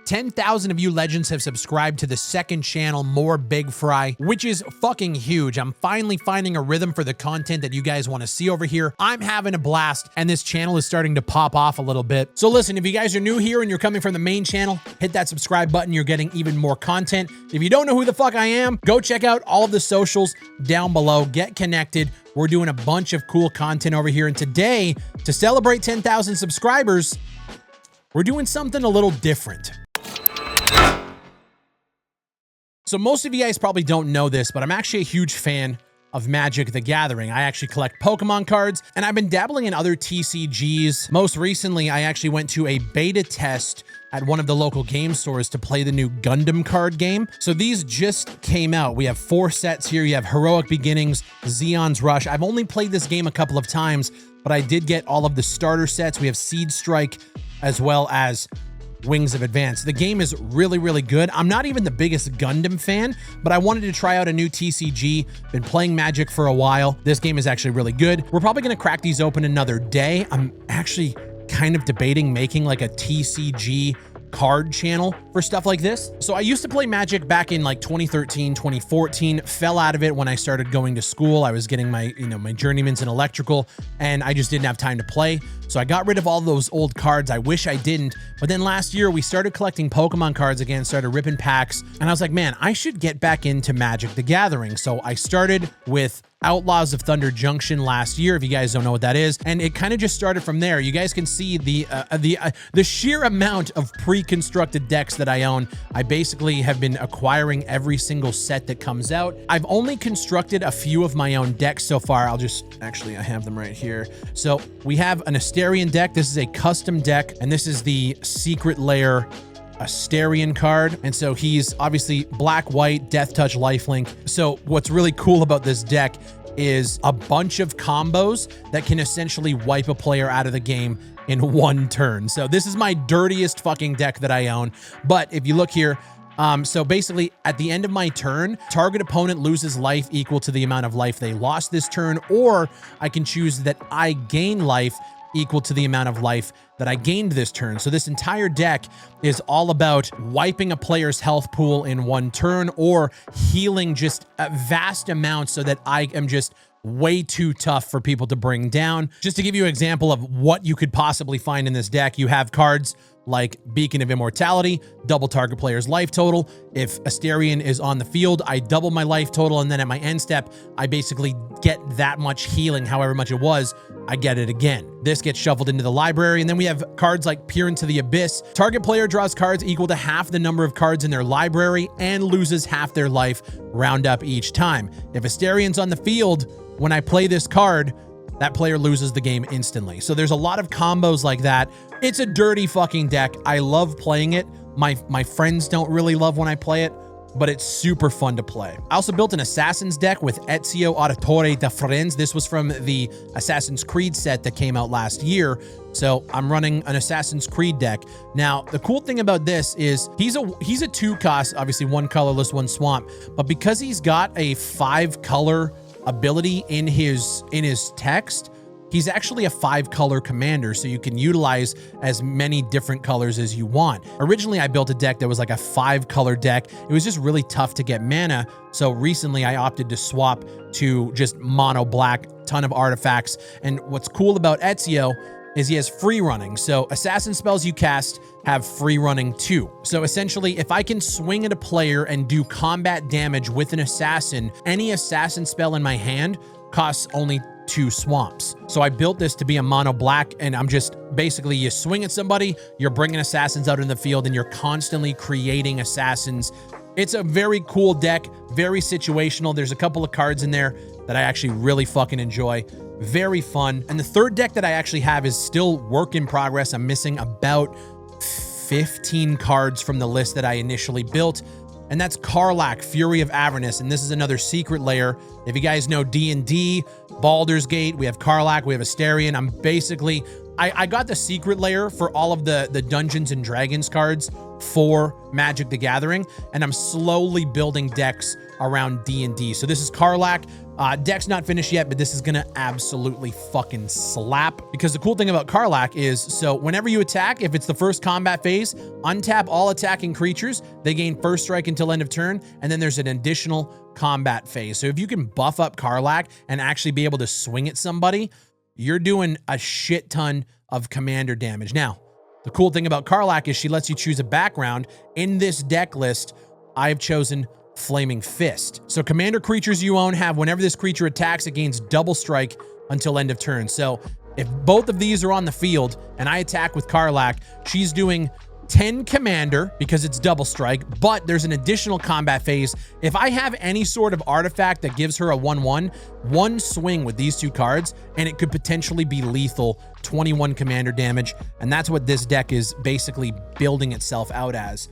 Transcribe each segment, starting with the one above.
10,000 of you legends have subscribed to the second channel, More Bigfry, which is fucking huge. I'm finally finding a rhythm for the content that you guys want to see over here. I'm having a blast, and this channel is starting to pop off a little bit. So listen, if you guys are new here and you're coming from the main channel, hit that subscribe button. You're getting even more content. If you don't know who the fuck I am, go check out all of the socials down below. Get connected. We're doing a bunch of cool content over here. And today, to celebrate 10,000 subscribers, we're doing something a little different. So most of you guys probably don't know this, but I'm actually a huge fan of Magic the Gathering. I actually collect Pokemon cards, and I've been dabbling in other TCGs. Most recently, I actually went to a beta test at one of the local game stores to play the new Gundam card game. So these just came out. We have 4 sets here. You have Heroic Beginnings, Zeon's Rush. I've only played this game a couple of times, but I did get all of the starter sets. We have Seed Strike, as well as Wings of Advance. The game is really, really good. I'm not even the biggest Gundam fan, but I wanted to try out a new TCG. Been playing Magic for a while. This game is actually really good. We're probably going to crack these open another day. I'm actually kind of debating making like a TCG card channel for stuff like this. So I used to play Magic back in like 2013, 2014, fell out of it when I started going to school. I was getting my, my journeyman's in electrical, and I just didn't have time to play. So I got rid of all those old cards. I wish I didn't. But then last year we started collecting Pokemon cards again, started ripping packs, and I was like, man, I should get back into Magic the Gathering. So I started with Outlaws of Thunder Junction last year, if you guys don't know what that is, and it kind of just started from there. You guys can see the sheer amount of pre-constructed decks that I own. I basically have been acquiring every single set that comes out. I've only constructed a few of my own decks so far. I have them right here. So we have an Asterion deck. This is a custom deck, and this is the Secret Lair Asterion card. And so he's obviously black, white, death touch, lifelink. So what's really cool about this deck is a bunch of combos that can essentially wipe a player out of the game in one turn. So this is my dirtiest fucking deck that I own. But if you look here, so basically at the end of my turn, target opponent loses life equal to the amount of life they lost this turn, or I can choose that I gain life equal to the amount of life that I gained this turn. So this entire deck is all about wiping a player's health pool in one turn, or healing just a vast amount so that I am just way too tough for people to bring down. Just to give you an example of what you could possibly find in this deck, you have cards like Beacon of Immortality, double target player's life total. If Asterion is on the field, I double my life total, and then at my end step, I basically get that much healing, however much it was, I get it again. This gets shuffled into the library, and then we have cards like Peer into the Abyss. Target player draws cards equal to half the number of cards in their library and loses half their life, round up each time. If Asterion's on the field, when I play this card, that player loses the game instantly. So there's a lot of combos like that. It's a dirty fucking deck. I love playing it. My friends don't really love when I play it, but it's super fun to play. I also built an Assassin's deck with Ezio Auditore da Firenze. This was from the Assassin's Creed set that came out last year. So I'm running an Assassin's Creed deck. Now, the cool thing about this is he's a 2-cost, obviously 1 colorless, 1 swamp, but because he's got a 5-color ability in his text, he's actually a 5-color commander, so you can utilize as many different colors as you want. Originally, I built a deck that was like a 5-color deck. It was just really tough to get mana, so recently I opted to swap to just mono black, ton of artifacts. And what's cool about Ezio is he has free running. So assassin spells you cast have free running too. So essentially, if I can swing at a player and do combat damage with an assassin, any assassin spell in my hand costs only 2 swamps. So I built this to be a mono black, and I'm just basically, you swing at somebody, you're bringing assassins out in the field, and you're constantly creating assassins. It's a very cool deck, very situational. There's a couple of cards in there that I actually really fucking enjoy. Very fun. And the third deck that I actually have is still work in progress. I'm missing about 15 cards from the list that I initially built, and that's Karlach, Fury of Avernus, and this is another Secret Lair. If you guys know D&D, Baldur's Gate, we have Karlach, we have Asterion. I'm basically I got the secret layer for all of the Dungeons and Dragons cards for Magic the Gathering, and I'm slowly building decks around D&D. So this is Karlach. Deck's not finished yet, but this is gonna absolutely fucking slap, because the cool thing about Karlach is, so whenever you attack, if it's the first combat phase, untap all attacking creatures. They gain first strike until end of turn, and then there's an additional combat phase. So if you can buff up Karlach and actually be able to swing at somebody, you're doing a shit ton of commander damage. Now, the cool thing about Karlach is she lets you choose a background. In this deck list, I've chosen Flaming Fist. So commander creatures you own have, whenever this creature attacks, it gains double strike until end of turn. So if both of these are on the field and I attack with Karlach, she's doing 10 commander because it's double strike, but there's an additional combat phase. If I have any sort of artifact that gives her a 1/1, one swing with these two cards, and it could potentially be lethal, 21 commander damage. And that's what this deck is basically building itself out as.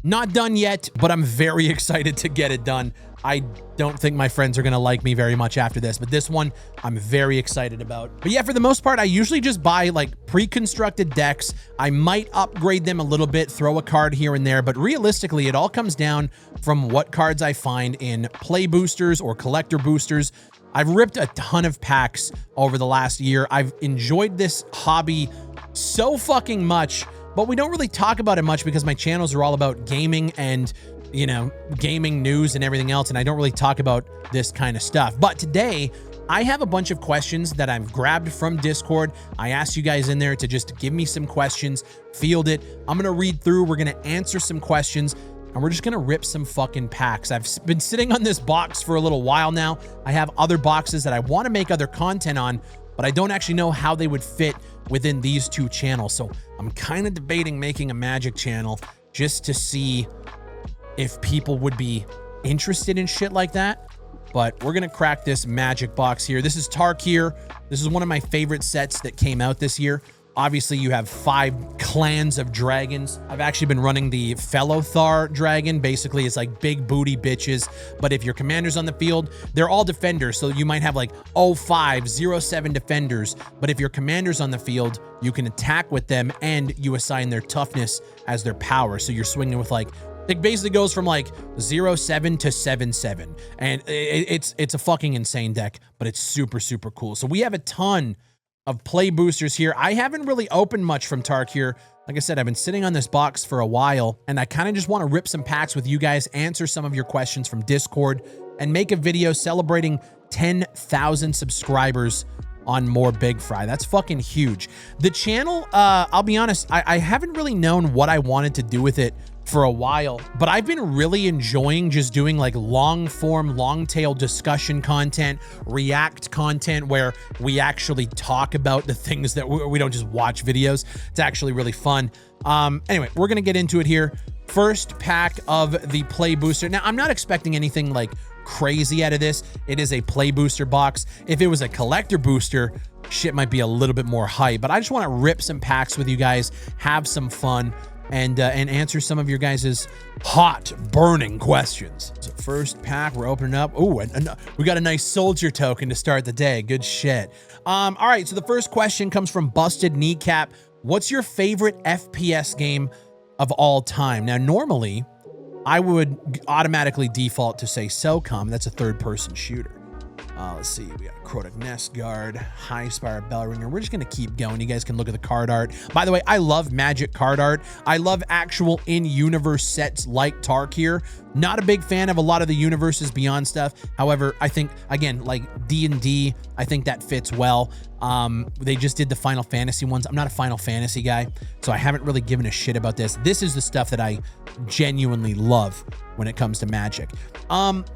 Not done yet, but I'm very excited to get it done. I don't think my friends are going to like me very much after this, but this one I'm very excited about. But yeah, for the most part, I usually just buy like pre-constructed decks. I might upgrade them a little bit, throw a card here and there, but realistically, it all comes down from what cards I find in play boosters or collector boosters. I've ripped a ton of packs over the last year. I've enjoyed this hobby so fucking much, but we don't really talk about it much because my channels are all about gaming and, you know, gaming news and everything else, and I don't really talk about this kind of stuff. But today, I have a bunch of questions that I've grabbed from Discord. I asked you guys in there to just give me some questions, field it. I'm gonna read through, we're gonna answer some questions, and we're just gonna rip some fucking packs. I've been sitting on this box for a little while now. I have other boxes that I wanna make other content on, but I don't actually know how they would fit within these two channels. So I'm kind of debating making a Magic channel just to see if people would be interested in shit like that. But we're gonna crack this Magic box here. This is Tarkir. This is one of my favorite sets that came out this year. Obviously, you have 5 clans of dragons. I've actually been running the Fellothar dragon. Basically, it's like big booty bitches. But if your commander's on the field, they're all defenders. So you might have like 05, 07 defenders. But if your commander's on the field, you can attack with them and you assign their toughness as their power. So you're swinging with like, it basically goes from like 07 to 77. And it's a fucking insane deck, but it's super, super cool. So we have a ton of play boosters here. I haven't really opened much from Tarkir. Like I said, I've been sitting on this box for a while, and I kind of just want to rip some packs with you guys, answer some of your questions from Discord, and make a video celebrating 10,000 subscribers on more Bigfry. That's fucking huge. The channel, I'll be honest, I haven't really known what I wanted to do with it for a while, but I've been really enjoying just doing like long form, long tail discussion content, react content where we actually talk about the things that we don't just watch videos. It's actually really fun. Anyway, we're going to get into it here. First pack of the play booster. Now, I'm not expecting anything like crazy out of this. It is a play booster box. If it was a collector booster, shit might be a little bit more hype, but I just want to rip some packs with you guys, have some fun, and answer some of your guys' hot, burning questions. So first pack, we're opening up. Oh, we got a nice soldier token to start the day. Good shit. All right, so the first question comes from Busted Kneecap. What's your favorite FPS game of all time? Now, normally, I would automatically default to say SOCOM. That's a third-person shooter. Let's see, we got Crotic Nest Guard, High Spire Bellringer. We're just gonna keep going. You guys can look at the card art. By the way, I love Magic card art. I love actual in-universe sets like Tarkir. Not a big fan of a lot of the Universes Beyond stuff. However, I think, again, like D&D, I think that fits well. They just did the Final Fantasy ones. I'm not a Final Fantasy guy, so I haven't really given a shit about this. This is the stuff that I genuinely love when it comes to Magic.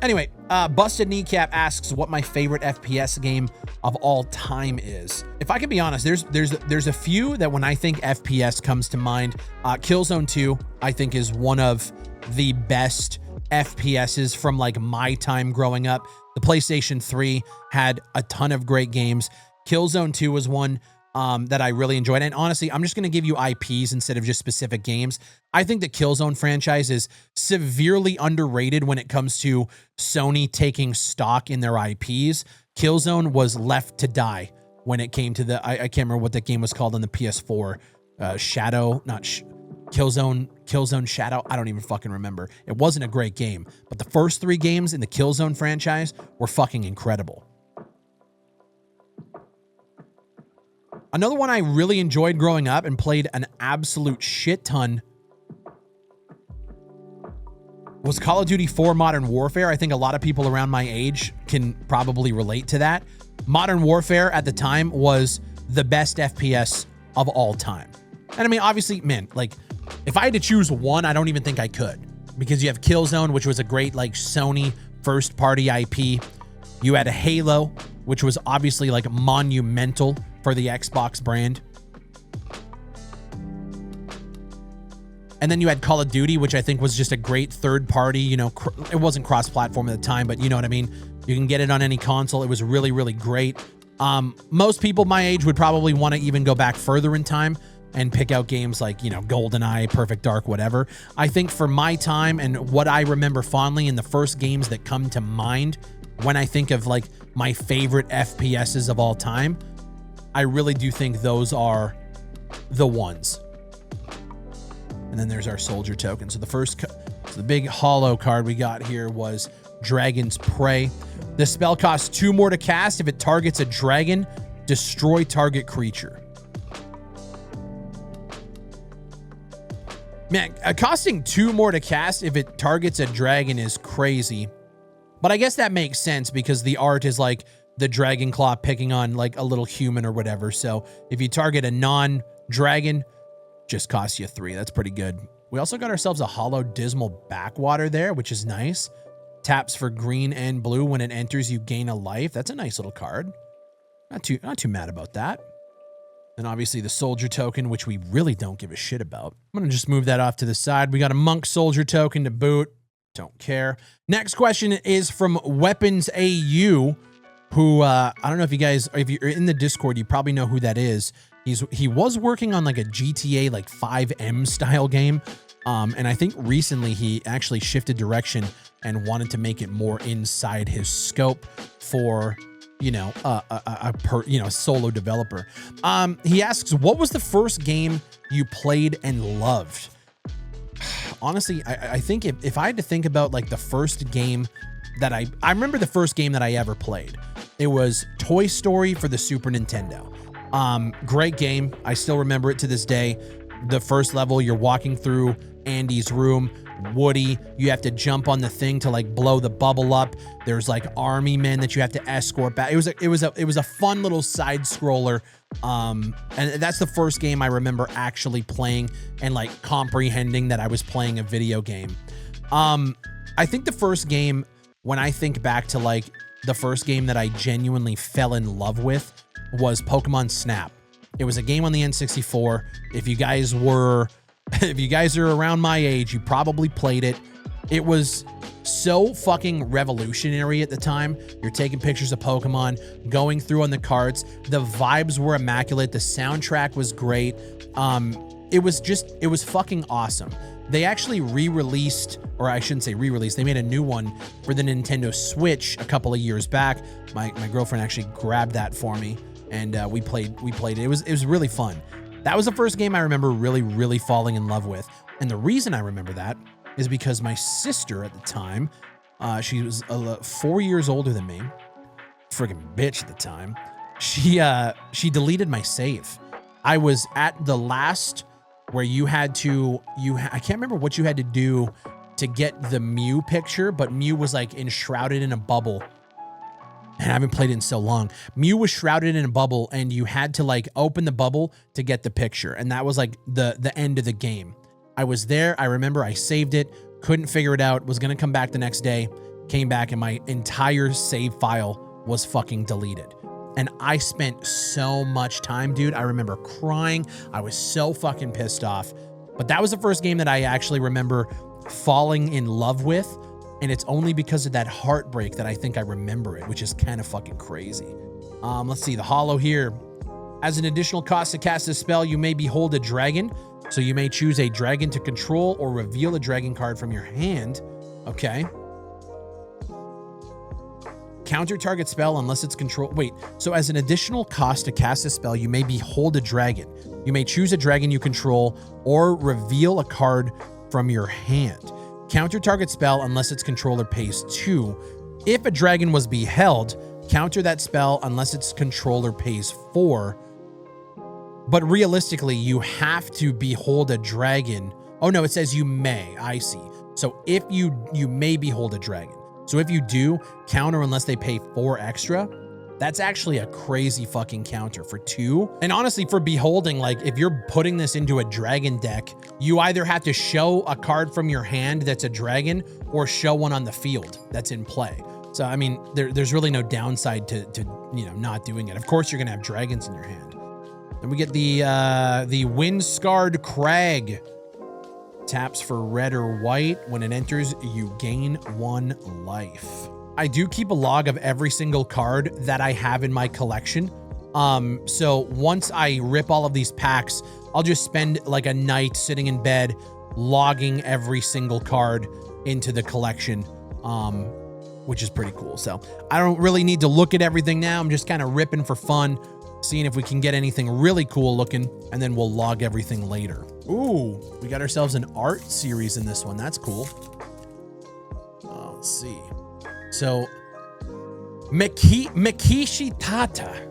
Anyway, Busted Kneecap asks what my favorite FPS game of all time is. If I can be honest, there's a few that when I think FPS comes to mind. Killzone 2, I think, is one of the best FPSs from like my time growing up. The PlayStation 3 had a ton of great games. Killzone 2 was one that I really enjoyed. And honestly, I'm just going to give you IPs instead of just specific games. I think the Killzone franchise is severely underrated when it comes to Sony taking stock in their IPs. Killzone was left to die when it came to the, I can't remember what that game was called on the PS4. Shadow, not Killzone Shadow. I don't even fucking remember. It wasn't a great game, but the first 3 games in the Killzone franchise were fucking incredible. Another one I really enjoyed growing up and played an absolute shit ton was Call of Duty 4 Modern Warfare. I think a lot of people around my age can probably relate to that. Modern Warfare at the time was the best FPS of all time. And I mean, obviously, man, like, if I had to choose one, I don't even think I could. Because you have Killzone, which was a great, like, Sony first-party IP. You had Halo, which was obviously, like, monumental for the Xbox brand. And then you had Call of Duty, which I think was just a great third party, you know, it wasn't cross-platform at the time, but you know what I mean? You can get it on any console. It was really, really great. Most people my age would probably want to even go back further in time and pick out games like, you know, GoldenEye, Perfect Dark, whatever. I think for my time and what I remember fondly in the first games that come to mind when I think of like my favorite FPSs of all time, I really do think those are the ones. And then there's our soldier token. So the big hollow card we got here was Dragon's Prey. The spell costs 2 more to cast. If it targets a dragon, destroy target creature. Man, costing 2 more to cast if it targets a dragon is crazy. But I guess that makes sense because the art is like the dragon claw picking on like a little human or whatever. So if you target a non-dragon, just costs you 3. That's pretty good. We also got ourselves a hollow dismal backwater there, which is nice. Taps for green and blue. When it enters, you gain a life. That's a nice little card. Not too mad about that. And obviously the soldier token, which we really don't give a shit about. I'm going to just move that off to the side. We got a monk soldier token to boot. Don't care. Next question is from Weapons AU, who I don't know if you guys, if you're in the Discord, you probably know who that is. He was working on like a GTA like 5M style game. And I think recently he actually shifted direction and wanted to make it more inside his scope for, you know, a solo developer. He asks, what was the first game you played and loved? Honestly, I think if I had to think about like the first game that I remember the first game that I ever played, it was Toy Story for the Super Nintendo. Great game. I still remember it to this day. The first level, you're walking through Andy's room. Woody, you have to jump on the thing to like blow the bubble up. There's like army men that you have to escort back. It was a fun little side scroller. And that's the first game I remember actually playing and like comprehending that I was playing a video game. I think the first game, when I think back to like the first game that I genuinely fell in love with, was Pokemon Snap. It was a game on the N64. If you guys are around my age, you probably played it. It was so fucking revolutionary at the time. You're taking pictures of Pokemon, going through on the carts. The vibes were immaculate. The soundtrack was great. It was fucking awesome. They actually re-released, or I shouldn't say re-released, they made a new one for the Nintendo Switch a couple of years back. My girlfriend actually grabbed that for me, and we played it. It was really fun. That was the first game I remember really, really falling in love with. And the reason I remember that is because my sister at the time, she was 4 years older than me, friggin' bitch at the time. She deleted my save. I was at the last where I can't remember what you had to do to get the Mew picture, but Mew was like enshrouded in a bubble. And I haven't played it in so long. Mew was shrouded in a bubble, and you had to like open the bubble to get the picture. And that was like the end of the game. I was there. I remember I saved it, couldn't figure it out, was going to come back the next day, came back, and my entire save file was fucking deleted. And I spent so much time, dude. I remember crying. I was so fucking pissed off. But that was the first game that I actually remember falling in love with. And it's only because of that heartbreak that I think I remember it, which is kind of fucking crazy. Let's see, the hollow here. As an additional cost to cast this spell, you may behold a dragon. So you may choose a dragon to control or reveal a dragon card from your hand. Okay. Counter target spell unless it's control. Wait, so as an additional cost to cast a spell, you may behold a dragon. You may choose a dragon you control or reveal a card from your hand. Counter target spell unless its controller pays 2. If a dragon was beheld, counter that spell unless its controller pays 4. But realistically, you have to behold a dragon. Oh no, it says you may. I see. So if you may behold a dragon. So if you do, counter unless they pay 4 extra. That's actually a crazy fucking counter for 2. And honestly, for beholding, like if you're putting this into a dragon deck, you either have to show a card from your hand that's a dragon or show one on the field that's in play. So, I mean, there's really no downside to not doing it. Of course, you're going to have dragons in your hand. Then we get the Wind-Scarred Crag. Taps for red or white. When it enters, you gain 1 life. I do keep a log of every single card that I have in my collection. So once I rip all of these packs, I'll just spend like a night sitting in bed, logging every single card into the collection, which is pretty cool. So I don't really need to look at everything now. I'm just kind of ripping for fun, seeing if we can get anything really cool looking, and then we'll log everything later. Ooh, we got ourselves an art series in this one. That's cool. Let's see. So, Mikishi Tata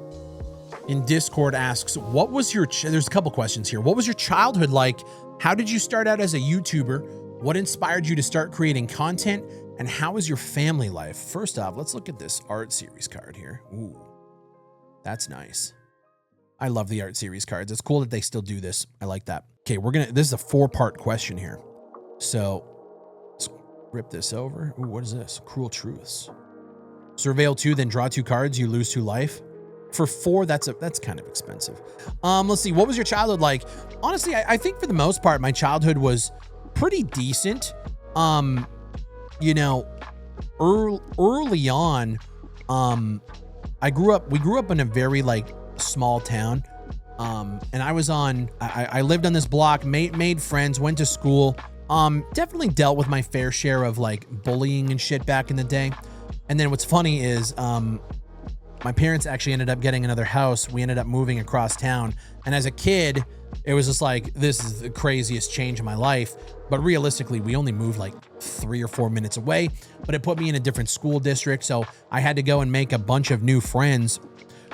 in Discord asks, what was your, there's a couple questions here. What was your childhood like? How did you start out as a YouTuber? What inspired you to start creating content? And how is your family life? First off, let's look at this art series card here. Ooh, that's nice. I love the art series cards. It's cool that they still do this. I like that. Okay, this is a 4-part question here. So let's rip this over. Ooh, what is this? Cruel Truths. Surveil 2, then draw 2 cards. You lose 2 life. For 4, that's kind of expensive. Let's see. What was your childhood like? Honestly, I think for the most part, my childhood was pretty decent. You know, early on, we grew up in a very like small town. And I lived on this block, made friends, went to school. Definitely dealt with my fair share of like bullying and shit back in the day. And then what's funny is, my parents actually ended up getting another house. We ended up moving across town. And as a kid, it was just like, this is the craziest change in my life. But realistically, we only moved like 3 or 4 minutes away, but it put me in a different school district. So I had to go and make a bunch of new friends,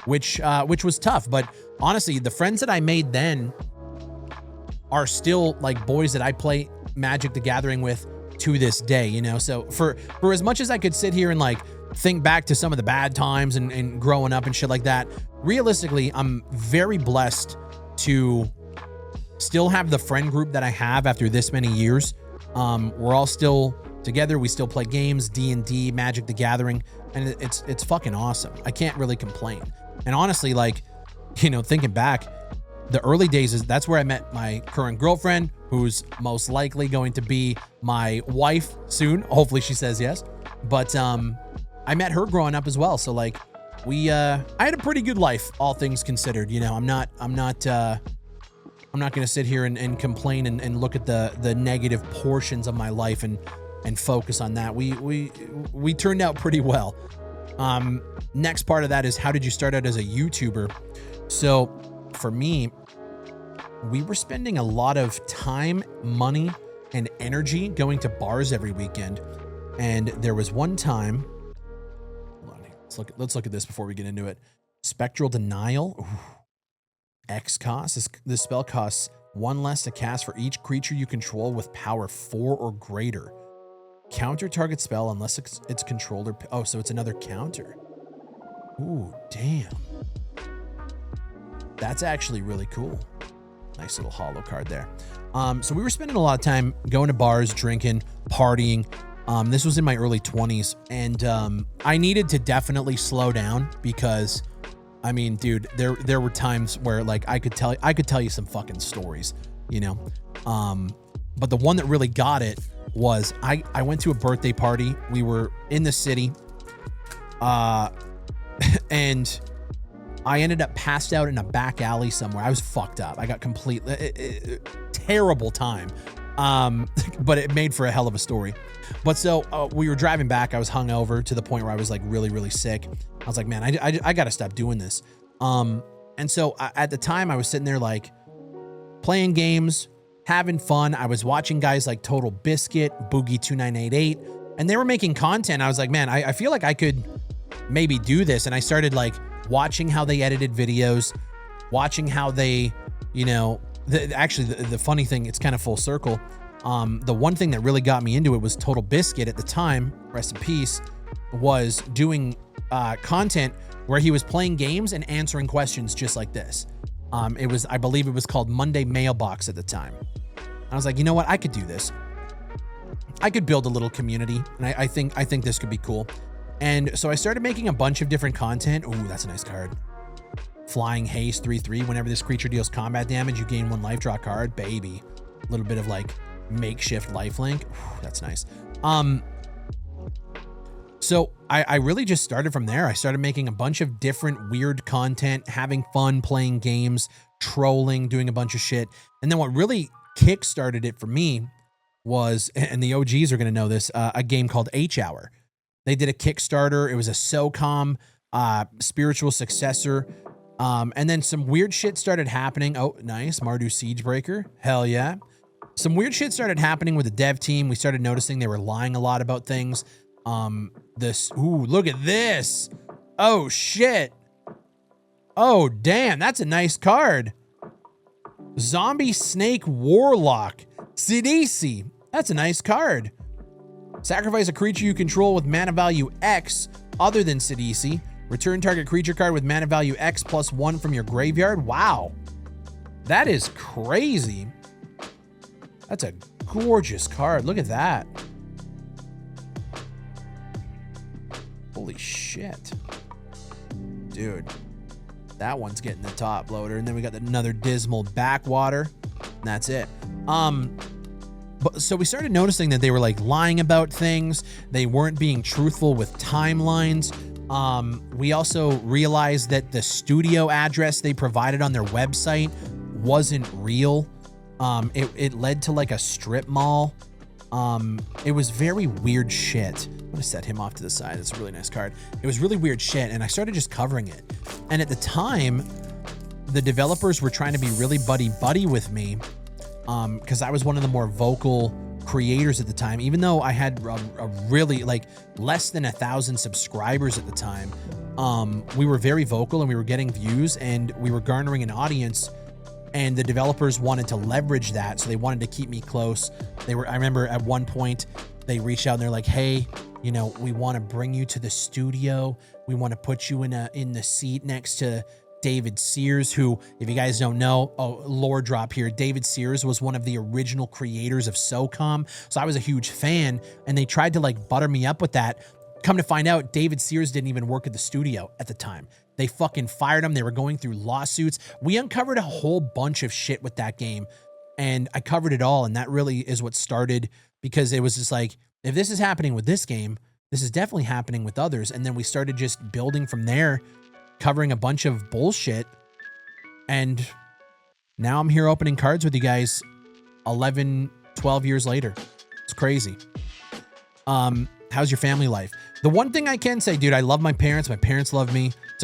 which was tough. But honestly, the friends that I made then are still like boys that I play Magic the Gathering with to this day, you know? So for as much as I could sit here and like think back to some of the bad times and growing up and shit like that, realistically, I'm very blessed to still have the friend group that I have after this many years. We're all still together. We still play games, D&D, Magic the Gathering, and it's fucking awesome. I can't really complain. And honestly, like, you know, thinking back, the early days that's where I met my current girlfriend, who's most likely going to be my wife soon. Hopefully she says yes. But I met her growing up as well. So like I had a pretty good life, all things considered. You know, I'm not going to sit here and complain and look at the negative portions of my life and focus on that. We turned out pretty well. Next part of that is, how did you start out as a YouTuber? So for me, we were spending a lot of time, money, and energy going to bars every weekend. And there was one time, hold on, let's look at this before we get into it. Spectral Denial. Ooh. X cost. This spell costs 1 less to cast for each creature you control with power 4 or greater. Counter target spell unless it's controlled or... Oh, so it's another counter. Ooh, damn. That's actually really cool. Nice little holo card there. So we were spending a lot of time going to bars, drinking, partying. This was in my early 20s. And I needed to definitely slow down because... I mean, dude, there were times where like I could tell you some fucking stories, you know. But the one that really got it was I went to a birthday party. We were in the city, and I ended up passed out in a back alley somewhere. I was fucked up. I got terrible time. But it made for a hell of a story. But so we were driving back. I was hungover to the point where I was like really, really sick. I was like, man, I got to stop doing this. And so at the time I was sitting there like playing games, having fun. I was watching guys like Total Biscuit, Boogie 2988, and they were making content. I was like, man, I feel like I could maybe do this. And I started like watching how they edited videos, watching how they, you know, the funny thing, it's kind of full circle. The one thing that really got me into it was Total Biscuit at the time, rest in peace, was doing content where he was playing games and answering questions just like this. I believe it was called Monday Mailbox at the time. I was like, you know what? I could do this. I could build a little community, and I think this could be cool. And so I started making a bunch of different content. Ooh, that's a nice card. Flying Haste 3/3. Whenever this creature deals combat damage, you gain 1 life, draw a card. Baby. A little bit of like makeshift lifelink. Ooh, that's nice. So I really just started from there. I started making a bunch of different weird content, having fun, playing games, trolling, doing a bunch of shit. And then what really kickstarted it for me was, and the OGs are going to know this, a game called H-Hour. They did a Kickstarter. It was a SOCOM spiritual successor. And then some weird shit started happening. Oh, nice. Mardu Siegebreaker. Hell yeah. Some weird shit started happening with the dev team. We started noticing they were lying a lot about things. Ooh, look at this. Oh, shit. Oh, damn. That's a nice card. Zombie Snake Warlock. Sidisi. That's a nice card. Sacrifice a creature you control with mana value X other than Sidisi. Return target creature card with mana value X +1 from your graveyard. Wow. That is crazy. That's a gorgeous card. Look at that. Holy shit. Dude. That one's getting the top loader. And then we got another Dismal Backwater. And that's it. But so we started noticing that they were like lying about things. They weren't being truthful with timelines. We also realized that the studio address they provided on their website wasn't real. It led to like a strip mall. It was very weird shit. I'm gonna set him off to the side. It's a really nice card. It was really weird shit, and I started just covering it. And at the time, the developers were trying to be really buddy-buddy with me, because I was one of the more vocal creators at the time. Even though I had a really, like, less than 1,000 subscribers at the time, we were very vocal, and we were getting views, and we were garnering an audience, and the developers wanted to leverage that, so they wanted to keep me close. I remember at one point, they reached out and they're like, hey, you know, we want to bring you to the studio. We want to put you in the seat next to David Sears, who, if you guys don't know, lore drop here, David Sears was one of the original creators of SOCOM. So I was a huge fan, and they tried to like butter me up with that. Come to find out, David Sears didn't even work at the studio at the time. They fucking fired him. They were going through lawsuits. We uncovered a whole bunch of shit with that game, and I covered it all. And that really is what started, because it was just like, if this is happening with this game, this is definitely happening with others. And then we started just building from there, covering a bunch of bullshit. And now I'm here opening cards with you guys 11, 12 years later. It's crazy. How's your family life? The one thing I can say, dude, I love my parents. My parents love me. It's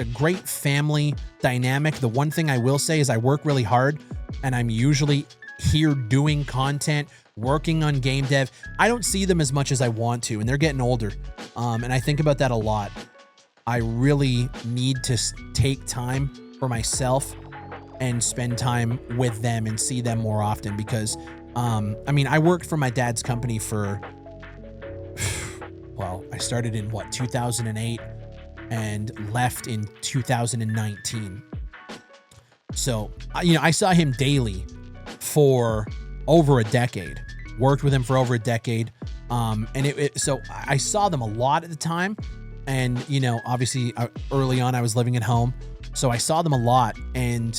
a great family dynamic. The one thing I will say is I work really hard, and I'm usually here doing content, working on game dev. I don't see them as much as I want to, and they're getting older. And I think about that a lot. I really need to take time for myself and spend time with them and see them more often, because, I mean, I worked for my dad's company for, well, I started in 2008 and left in 2019. So, you know, I saw him daily for over a decade, worked with him for over a decade. And so I saw them a lot at the time. And, you know, obviously early on I was living at home, so I saw them a lot. And,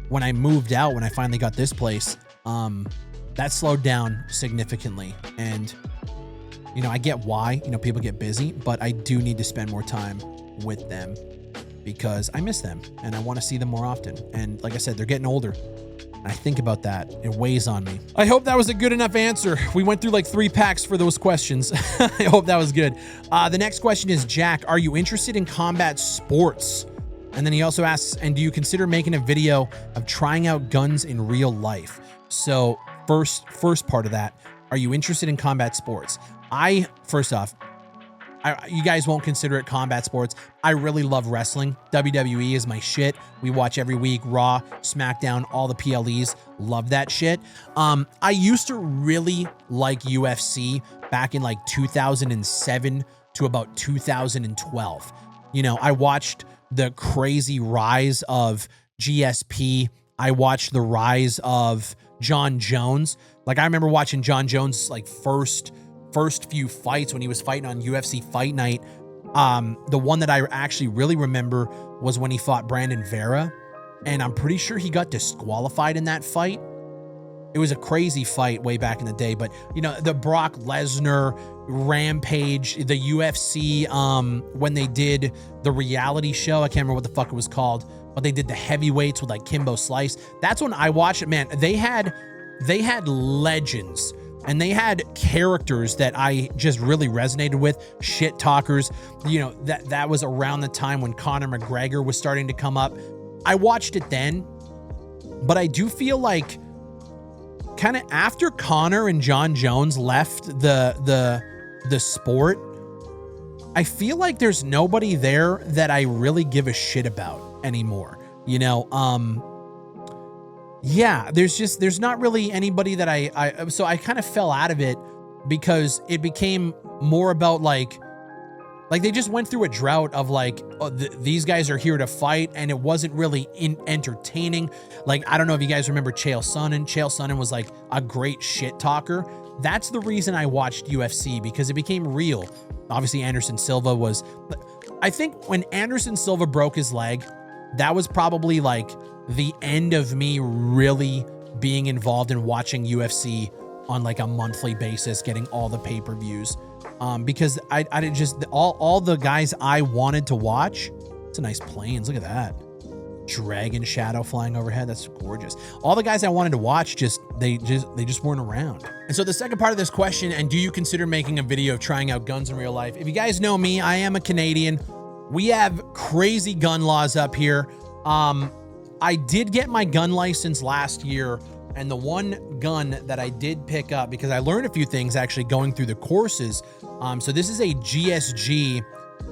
when I moved out, when I finally got this place, that slowed down significantly. And, you know, I get why, you know, people get busy, but I do need to spend more time with them because I miss them and I want to see them more often. And like I said, they're getting older. I think about that. It weighs on me. I hope that was a good enough answer. We went through like 3 packs for those questions. I hope that was good. The next question is, Jack, are you interested in combat sports? And then he also asks, and do you consider making a video of trying out guns in real life? So first part of that, are you interested in combat sports? First off, you guys won't consider it combat sports. I really love wrestling. WWE is my shit. We watch every week, Raw, SmackDown, all the PLEs. Love that shit. I used to really like UFC back in like 2007 to about 2012. You know, I watched the crazy rise of GSP. I watched the rise of John Jones. Like, I remember watching John Jones' like first few fights when he was fighting on UFC Fight Night. The one that I actually really remember was when he fought Brandon Vera, and I'm pretty sure he got disqualified in that fight. It was a crazy fight way back in the day, but you know, the Brock Lesnar Rampage, the UFC, when they did the reality show, I can't remember what the fuck it was called, but they did the heavyweights with like Kimbo Slice. That's when I watched it, man. They had legends. And they had characters that I just really resonated with, shit talkers. You know, that was around the time when Conor McGregor was starting to come up. I watched it then, but I do feel like kind of after Conor and John Jones left the sport, I feel like there's nobody there that I really give a shit about anymore. You know, yeah, there's not really anybody that so I kind of fell out of it because it became more about like they just went through a drought of like, oh, these guys are here to fight, and it wasn't really entertaining. Like, I don't know if you guys remember Chael Sonnen. Chael Sonnen was like a great shit talker. That's the reason I watched UFC, because it became real. Obviously, Anderson Silva was, I think when Anderson Silva broke his leg, that was probably like the end of me really being involved in watching UFC on like a monthly basis, getting all the pay-per-views. Because I didn't just, all the guys I wanted to watch, it's a nice planes. Look at that. Dragon shadow flying overhead. That's gorgeous. All the guys I wanted to watch, they just weren't around. And so the second part of this question, and do you consider making a video of trying out guns in real life? If you guys know me, I am a Canadian. We have crazy gun laws up here. I did get my gun license last year, and the one gun that I did pick up, because I learned a few things actually going through the courses. So this is a GSG,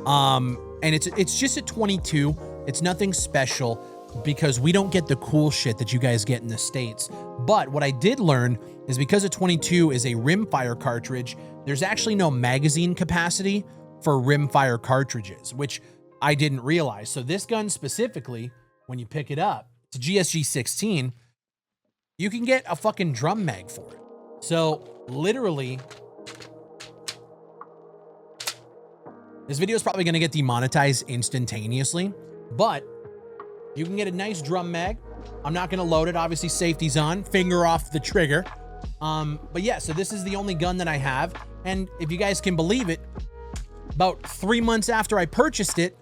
and it's just a 22. It's nothing special because we don't get the cool shit that you guys get in the States. But what I did learn is because a 22 is a rimfire cartridge, there's actually no magazine capacity for rimfire cartridges, which I didn't realize. So this gun specifically, when you pick it up, it's a GSG 16, you can get a fucking drum mag for it. So literally, this video is probably going to get demonetized instantaneously, but you can get a nice drum mag. I'm not going to load it. Obviously, safety's on, finger off the trigger. But yeah, so this is the only gun that I have. And if you guys can believe it, about 3 months after I purchased it,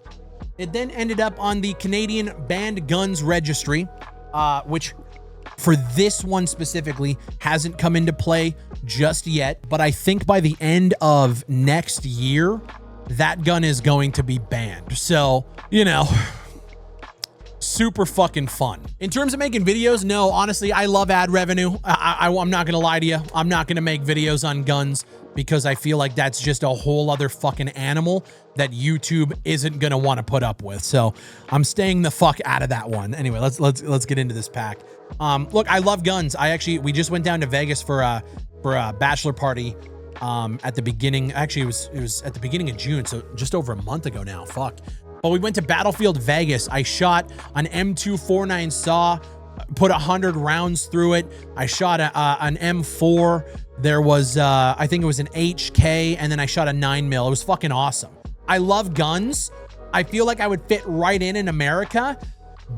it then ended up on the Canadian Banned Guns Registry, which for this one specifically hasn't come into play just yet. But I think by the end of next year, that gun is going to be banned. So, you know, super fucking fun. In terms of making videos, no, honestly, I love ad revenue. I'm not gonna lie to you. I'm not gonna make videos on guns because I feel like that's just a whole other fucking animal that YouTube isn't gonna want to put up with. So I'm staying the fuck out of that one. Anyway, let's get into this pack. Look, I love guns. We just went down to Vegas for a bachelor party. At the beginning, actually it was at the beginning of June, so just over a month ago now. Fuck. But we went to Battlefield Vegas. I shot an M249 saw, put 100 rounds through it. I shot an M4. There was, I think it was an HK, and then I shot a 9mm. It was fucking awesome. I love guns. I feel like I would fit right in America,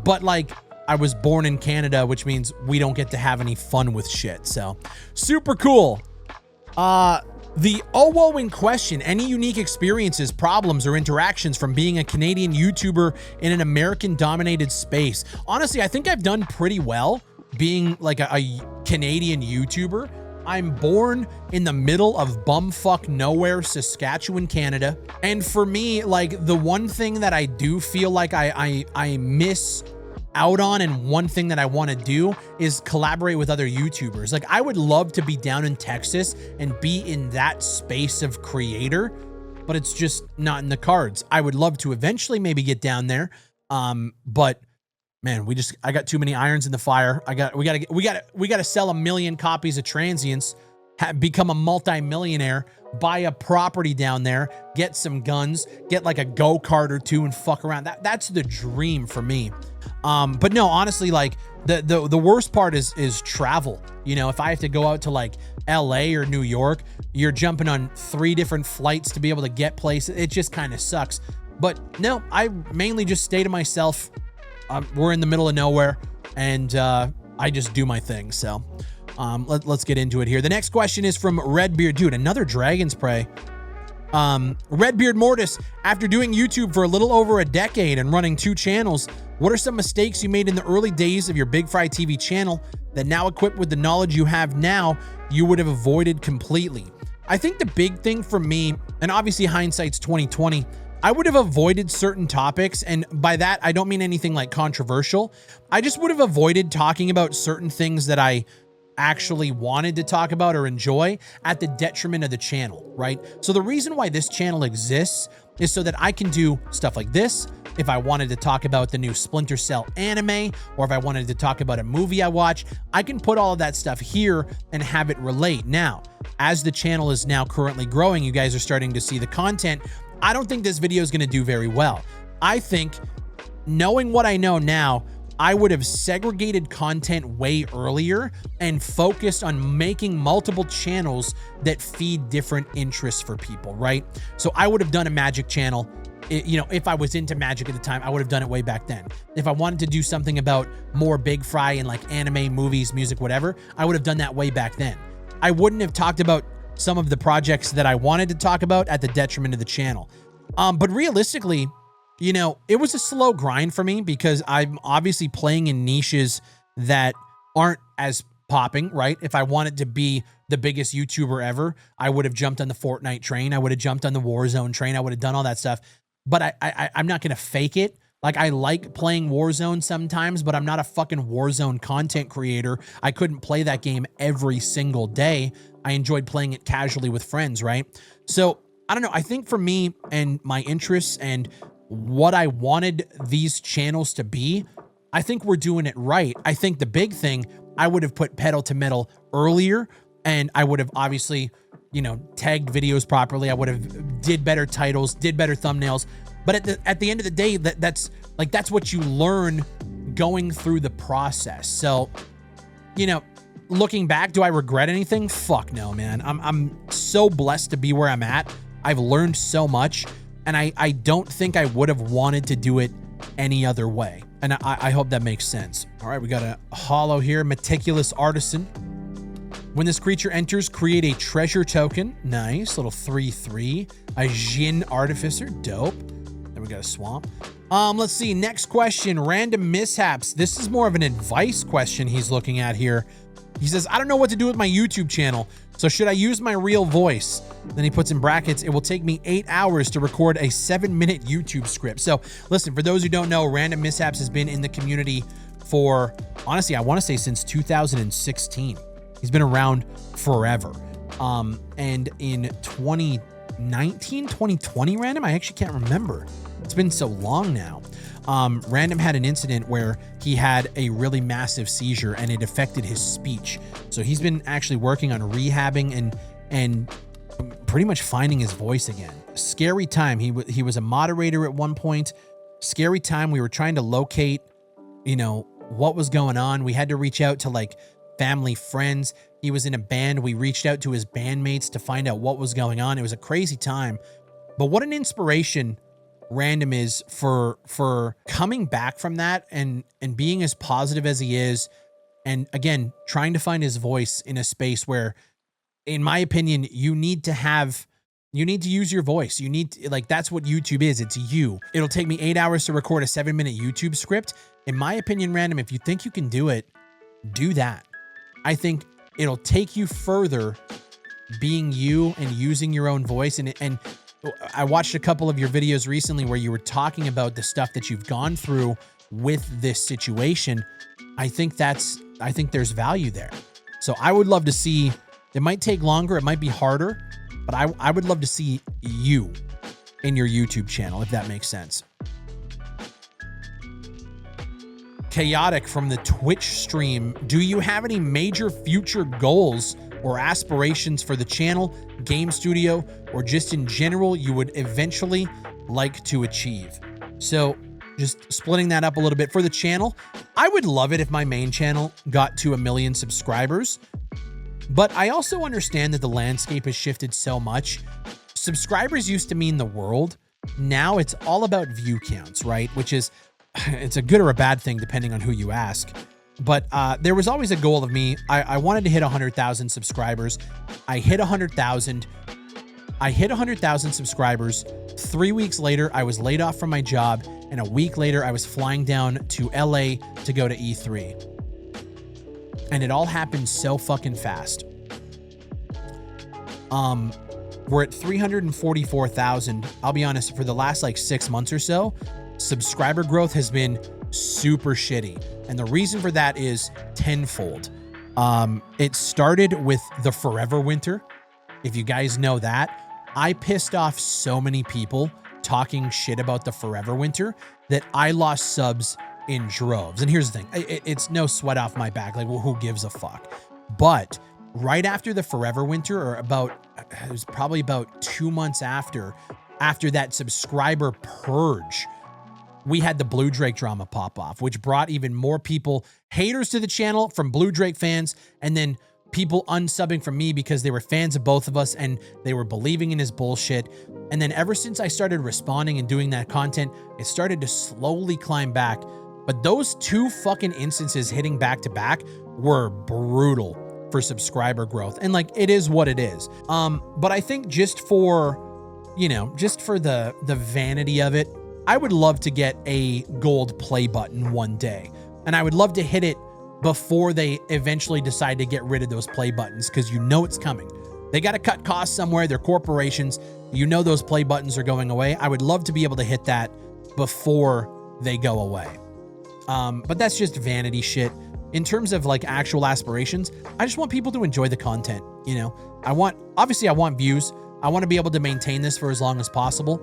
but like I was born in Canada, which means we don't get to have any fun with shit. So super cool. The OWO in question, any unique experiences, problems, or interactions from being a Canadian YouTuber in an American-dominated space? Honestly, I think I've done pretty well. being like a Canadian YouTuber, I'm born in the middle of bumfuck nowhere, Saskatchewan, Canada. And for me, like the one thing that I do feel like I miss out on, and one thing that I want to do is collaborate with other YouTubers. Like I would love to be down in Texas and be in that space of creator, but it's just not in the cards. I would love to eventually maybe get down there. But man, I got too many irons in the fire. We gotta sell 1 million copies of Transients, become a multi-millionaire, buy a property down there, get some guns, get like a go-kart or two and fuck around. That's the dream for me. But no, honestly, like the worst part is travel. You know, if I have to go out to like LA or New York, you're jumping on 3 different flights to be able to get places. It just kind of sucks. But no, I mainly just stay to myself. We're in the middle of nowhere, and I just do my thing. So let's get into it here. The next question is from Redbeard. Dude, another Dragon's Prey. Redbeard Mortis, after doing YouTube for a little over a decade and running 2 channels, what are some mistakes you made in the early days of your Bigfry TV channel that now, equipped with the knowledge you have now, you would have avoided completely? I think the big thing for me, and obviously hindsight's 2020, I would have avoided certain topics, and by that, I don't mean anything like controversial. I just would have avoided talking about certain things that I actually wanted to talk about or enjoy at the detriment of the channel, right? So the reason why this channel exists is so that I can do stuff like this. If I wanted to talk about the new Splinter Cell anime, or if I wanted to talk about a movie I watch, I can put all of that stuff here and have it relate. Now, as the channel is now currently growing, you guys are starting to see the content. I don't think this video is going to do very well. I think, knowing what I know now, I would have segregated content way earlier and focused on making multiple channels that feed different interests for people, right? So I would have done a magic channel. You know, if I was into magic at the time, I would have done it way back then. If I wanted to do something about more Bigfry and like anime, movies, music, whatever, I would have done that way back then. I wouldn't have talked about some of the projects that I wanted to talk about at the detriment of the channel. But realistically, you know, it was a slow grind for me because I'm obviously playing in niches that aren't as popping, right? If I wanted to be the biggest YouTuber ever, I would have jumped on the Fortnite train. I would have jumped on the Warzone train. I would have done all that stuff. But I'm not going to fake it. Like, I like playing Warzone sometimes, but I'm not a fucking Warzone content creator. I couldn't play that game every single day. I enjoyed playing it casually with friends, right? So, I don't know. I think for me and my interests and what I wanted these channels to be, I think we're doing it right. I think the big thing, I would have put pedal to metal earlier, and I would have obviously, you know, tagged videos properly. I would have did better titles, did better thumbnails. But at the end of the day, that's what you learn going through the process. So, you know, looking back, do I regret anything? Fuck no, man. I'm so blessed to be where I'm at. I've learned so much, and I don't think I would have wanted to do it any other way. And I hope that makes sense. All right, we got a hollow here. Meticulous Artisan. When this creature enters, create a treasure token. Nice. Little 3/3. A Jin Artificer. Dope. Then we got a swamp. Let's see. Next question. Random mishaps. This is more of an advice question he's looking at here. He says, I don't know what to do with my YouTube channel. So should I use my real voice? Then he puts in brackets, it will take me 8 hours to record a 7-minute YouTube script. So listen, for those who don't know, Random Mishaps has been in the community for, honestly, I want to say since 2016. He's been around forever. And in 2019, 2020, Random, I actually can't remember. It's been so long now. Random had an incident where he had a really massive seizure and it affected his speech. So he's been actually working on rehabbing and pretty much finding his voice again. Scary time. He was a moderator at one point. Scary time. We were trying to locate, you know, what was going on. We had to reach out to like family, friends. He was in a band. We reached out to his bandmates to find out what was going on. It was a crazy time. But what an inspiration Random is for coming back from that and being as positive as he is, and again trying to find his voice in a space where, in my opinion, you need to use your voice. You need to, like, that's what YouTube is. It's you. It'll take me 8 hours to record a 7-minute YouTube script. In my opinion, Random, if you think you can do it, do that. I think it'll take you further being you and using your own voice. And I watched a couple of your videos recently where you were talking about the stuff that you've gone through with this situation. I think there's value there. So I would love to see, it might take longer, it might be harder, but I would love to see you in your YouTube channel, if that makes sense. Chaotic from the Twitch stream. Do you have any major future goals or aspirations for the channel, game studio, or just in general you would eventually like to achieve? So just splitting that up a little bit for the channel, I would love it if my main channel got to 1 million subscribers, but I also understand that the landscape has shifted so much. Subscribers used to mean the world. Now it's all about view counts, right? Which is, it's a good or a bad thing depending on who you ask. But there was always a goal of me. I wanted to hit 100,000 subscribers. I hit 100,000. I hit 100,000 subscribers. 3 weeks later, I was laid off from my job. And a week later, I was flying down to LA to go to E3. And it all happened so fucking fast. We're at 344,000. I'll be honest, for the last like 6 months or so, subscriber growth has been super shitty. And the reason for that is tenfold. It started with the Forever Winter. If you guys know that, I pissed off so many people talking shit about the Forever Winter that I lost subs in droves. And here's the thing, it's no sweat off my back. Like, well, who gives a fuck? But right after the Forever Winter, or it was probably about 2 months after that subscriber purge, we had the Blue Drake drama pop off, which brought even more people, haters to the channel from Blue Drake fans, and then people unsubbing from me because they were fans of both of us and they were believing in his bullshit. And then ever since I started responding and doing that content, it started to slowly climb back. But those 2 fucking instances hitting back to back were brutal for subscriber growth. And like, it is what it is. But I think just for, just for the vanity of it, I would love to get a gold play button one day. And I would love to hit it before they eventually decide to get rid of those play buttons, because it's coming. They got to cut costs somewhere. They're corporations. Those play buttons are going away. I would love to be able to hit that before they go away. But that's just vanity shit. In terms of like actual aspirations, I just want people to enjoy the content. Obviously I want views. I want to be able to maintain this for as long as possible.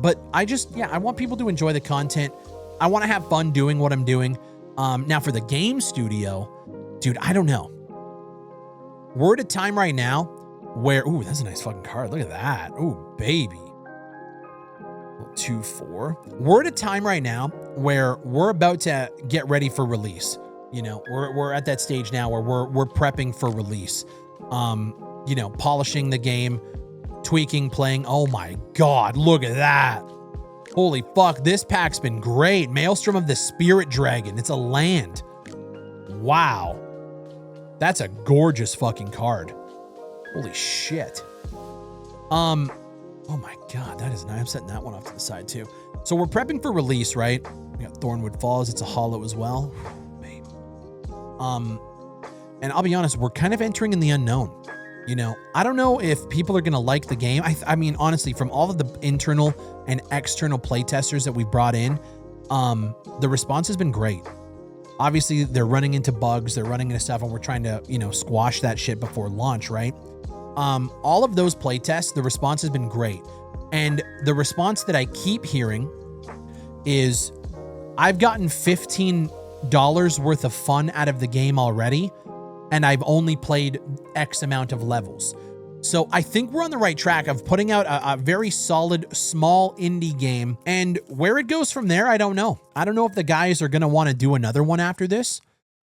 But I want people to enjoy the content. I want to have fun doing what I'm doing. Now for the game studio, dude, I don't know. We're at a time right now where, ooh, that's a nice fucking card. Look at that. Ooh, baby. 2-4. We're at a time right now where we're about to get ready for release. We're at that stage now where we're prepping for release. Polishing the game, tweaking, playing. Oh my God, look at that. Holy fuck, this pack's been great. Maelstrom of the Spirit Dragon. It's a land. Wow. That's a gorgeous fucking card. Holy shit. Oh my God, that is nice. I'm setting that one off to the side too. So we're prepping for release, right? We got Thornwood Falls. It's a holo as well. Babe. And I'll be honest, we're kind of entering in the unknown. I don't know if people are going to like the game. I mean, honestly, from all of the internal and external playtesters that we've brought in, the response has been great. Obviously, they're running into bugs, they're running into stuff, and we're trying to, squash that shit before launch, right? All of those playtests, the response has been great. And the response that I keep hearing is, I've gotten $15 worth of fun out of the game already, and I've only played X amount of levels. So I think we're on the right track of putting out a very solid, small indie game. And where it goes from there, I don't know. I don't know if the guys are going to want to do another one after this.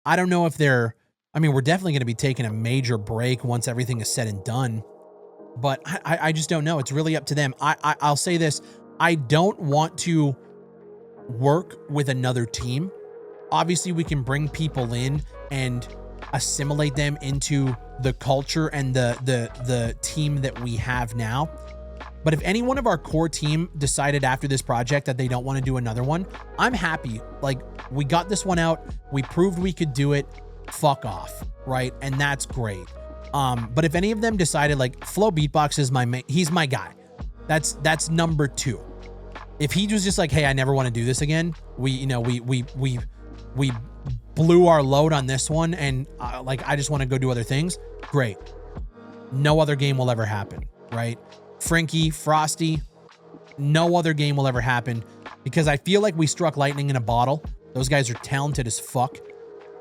I don't know if we're definitely going to be taking a major break once everything is said and done. But I just don't know. It's really up to them. I'll say this. I don't want to work with another team. Obviously, we can bring people in and assimilate them into the culture and the team that we have now. But if any one of our core team decided after this project that they don't want to do another one, I'm happy. Like, we got this one out. We proved we could do it. Fuck off, right? And that's great. But if any of them decided like Flow Beatbox is he's my guy. That's number 2. If he was just like, hey, I never want to do this again. We blew our load on this one, and like, I just want to go do other things. Great. No other game will ever happen, right? Frankie, Frosty, no other game will ever happen, because I feel like we struck lightning in a bottle. Those guys are talented as fuck.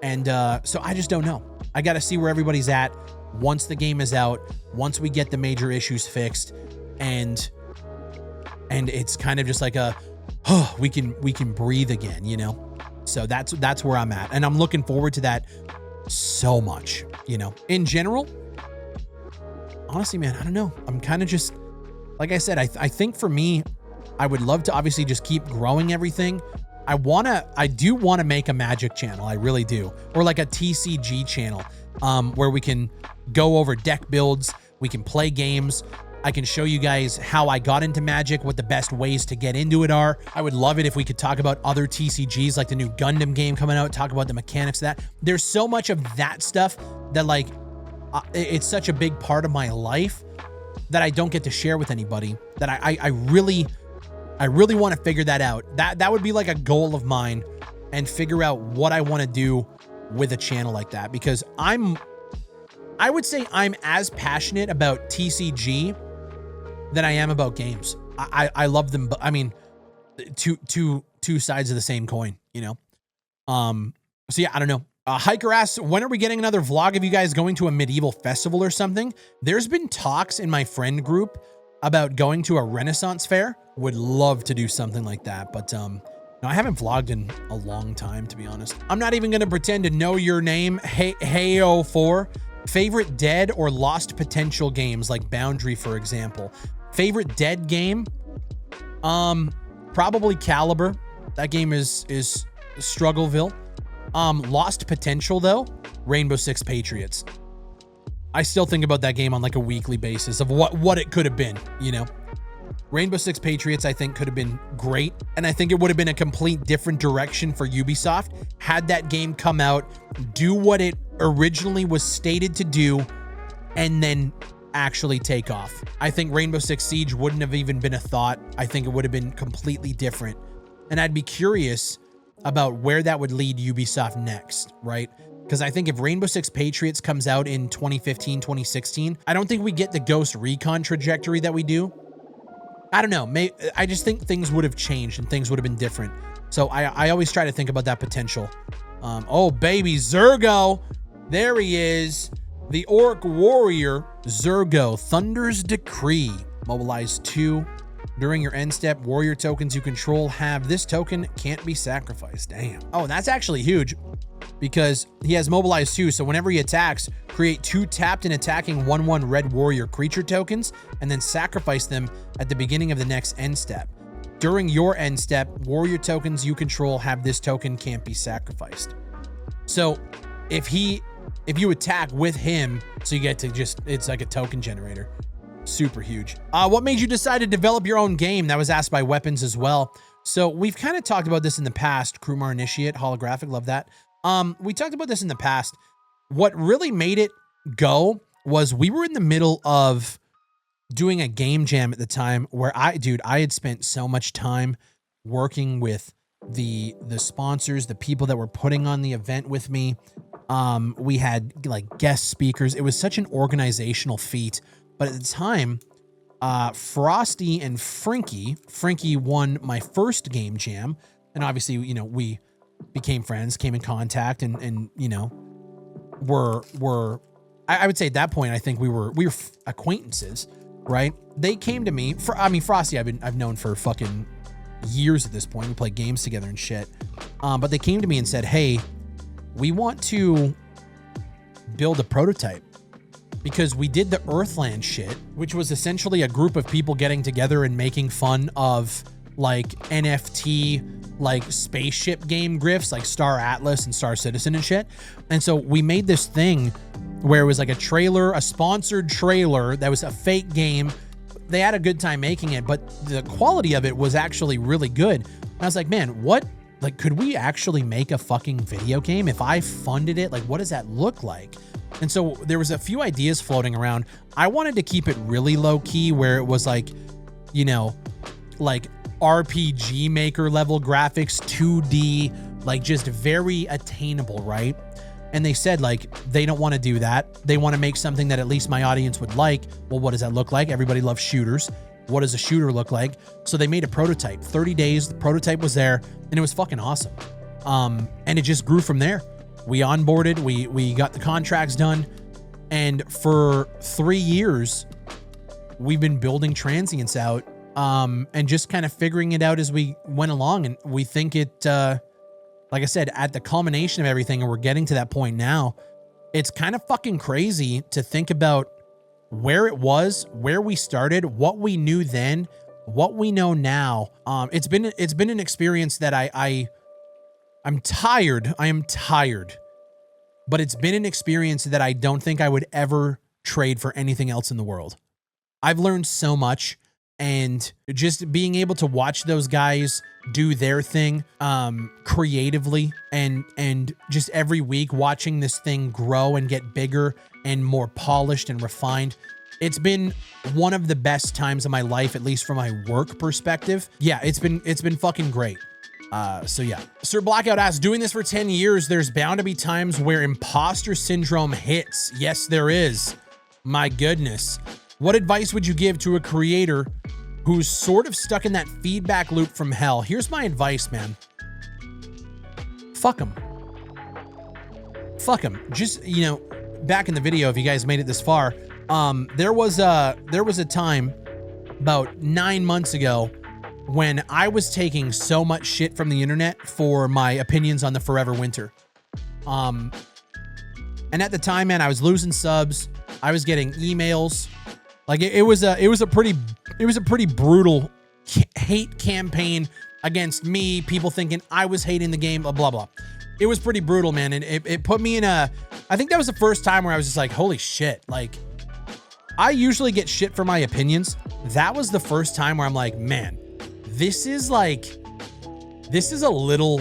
And so I just don't know. I got to see where everybody's at once the game is out, once we get the major issues fixed, and it's kind of just like we can breathe again, you know? So that's where I'm at. And I'm looking forward to that so much, you know? In general, honestly, man, I don't know. I'm kind of just, like I said, I think for me, I would love to obviously just keep growing everything. I do want to make a Magic channel. I really do. Or like a TCG channel, where we can go over deck builds. We can play games. I can show you guys how I got into Magic, what the best ways to get into it are. I would love it if we could talk about other TCGs, like the new Gundam game coming out, talk about the mechanics of that. There's so much of that stuff that, like, it's such a big part of my life that I don't get to share with anybody, that I really want to figure that out. That would be like a goal of mine, and figure out what I want to do with a channel like that, because I would say I'm as passionate about TCG than I am about games. I love them, but I mean, two sides of the same coin, you know? So yeah, I don't know. Hiker asks, when are we getting another vlog of you guys going to a medieval festival or something? There's been talks in my friend group about going to a Renaissance fair. Would love to do something like that, but no, I haven't vlogged in a long time, to be honest. I'm not even gonna pretend to know your name. Hey04. Favorite dead or lost potential games, like Boundary, for example. Favorite dead game? Probably Caliber. That game is Struggleville. Lost potential though, Rainbow Six Patriots. I still think about that game on like a weekly basis of what it could have been, you know? Rainbow Six Patriots, I think, could have been great. And I think it would have been a complete different direction for Ubisoft had that game come out, do what it originally was stated to do, and then actually take off. I think Rainbow Six Siege wouldn't have even been a thought. I think it would have been completely different. And I'd be curious about where that would lead Ubisoft next, right? Because I think if Rainbow Six Patriots comes out in 2015, 2016, I don't think we get the Ghost Recon trajectory that we do. I don't know. I just think things would have changed and things would have been different. So I always try to think about that potential. Oh, baby, Zergo. There he is. The Orc Warrior, Zergo, Thunder's Decree. Mobilize 2. During your end step, warrior tokens you control have this token can't be sacrificed. Damn. Oh, that's actually huge, because he has Mobilize 2, so whenever he attacks, create 2 tapped and attacking 1/1 red warrior creature tokens, and then sacrifice them at the beginning of the next end step. During your end step, warrior tokens you control have this token can't be sacrificed. So if you attack with him, so you get to it's like a token generator. Super huge. What made you decide to develop your own game? That was asked by Weapons as well. So we've kind of talked about this in the past. Krumar Initiate, holographic, love that. We talked about this in the past. What really made it go was we were in the middle of doing a game jam at the time where I had spent so much time working with the sponsors, the people that were putting on the event with me. We had like guest speakers. It was such an organizational feat. But at the time, Frosty and Frankie won my first game jam. And obviously, you know, we became friends, came in contact, and you know, I would say at that point, I think we were acquaintances, right? They came to me Frosty, I've known for fucking years at this point. We played games together and shit. But they came to me and said, hey, we want to build a prototype, because we did the Earthland shit, which was essentially a group of people getting together and making fun of like NFT, like spaceship game grifts, like Star Atlas and Star Citizen and shit. And so we made this thing where it was like a trailer, a sponsored trailer that was a fake game they had a good time making it, but the quality of it was actually really good. And I was like, man, what, like, could we actually make a fucking video game? If I funded it, like, what does that look like? And so there was a few ideas floating around. I wanted to keep it really low key where it was like, you know, like RPG Maker level graphics, 2D, like just very attainable, right? And they said like, they don't want to do that. They want to make something that at least my audience would like. Well, what does that look like? Everybody loves shooters. What does a shooter look like? So they made a prototype, 30 days. The prototype was there and it was fucking awesome. And it just grew from there. We onboarded, we got the contracts done. And for 3 years, we've been building transients out, and just kind of figuring it out as we went along. And we think it, like I said, at the culmination of everything, and we're getting to that point now, it's kind of fucking crazy to think about where it was, where we started, what we knew then, what we know now. It's been an experience that I'm tired. I am tired, but it's been an experience that I don't think I would ever trade for anything else in the world. I've learned so much, and just being able to watch those guys do their thing, creatively, and just every week watching this thing grow and get bigger and more polished and refined. It's been one of the best times of my life, at least from my work perspective. Yeah, it's been fucking great. So yeah. Sir Blackout asks, doing this for 10 years, there's bound to be times where imposter syndrome hits. Yes, there is. My goodness. What advice would you give to a creator who's sort of stuck in that feedback loop from hell? Here's my advice, man. Fuck them. Fuck them. Just, you know, back in the video, if you guys made it this far, there was a time about 9 months ago when I was taking so much shit from the internet for my opinions on the Forever Winter. And at the time, man, I was losing subs. I was getting emails. Like it was a pretty brutal hate campaign against me. People thinking I was hating the game, blah, blah, blah. It was pretty brutal, man. And it put me in I think that was the first time where I was just like, holy shit. Like, I usually get shit for my opinions. That was the first time where I'm like, man, this is a little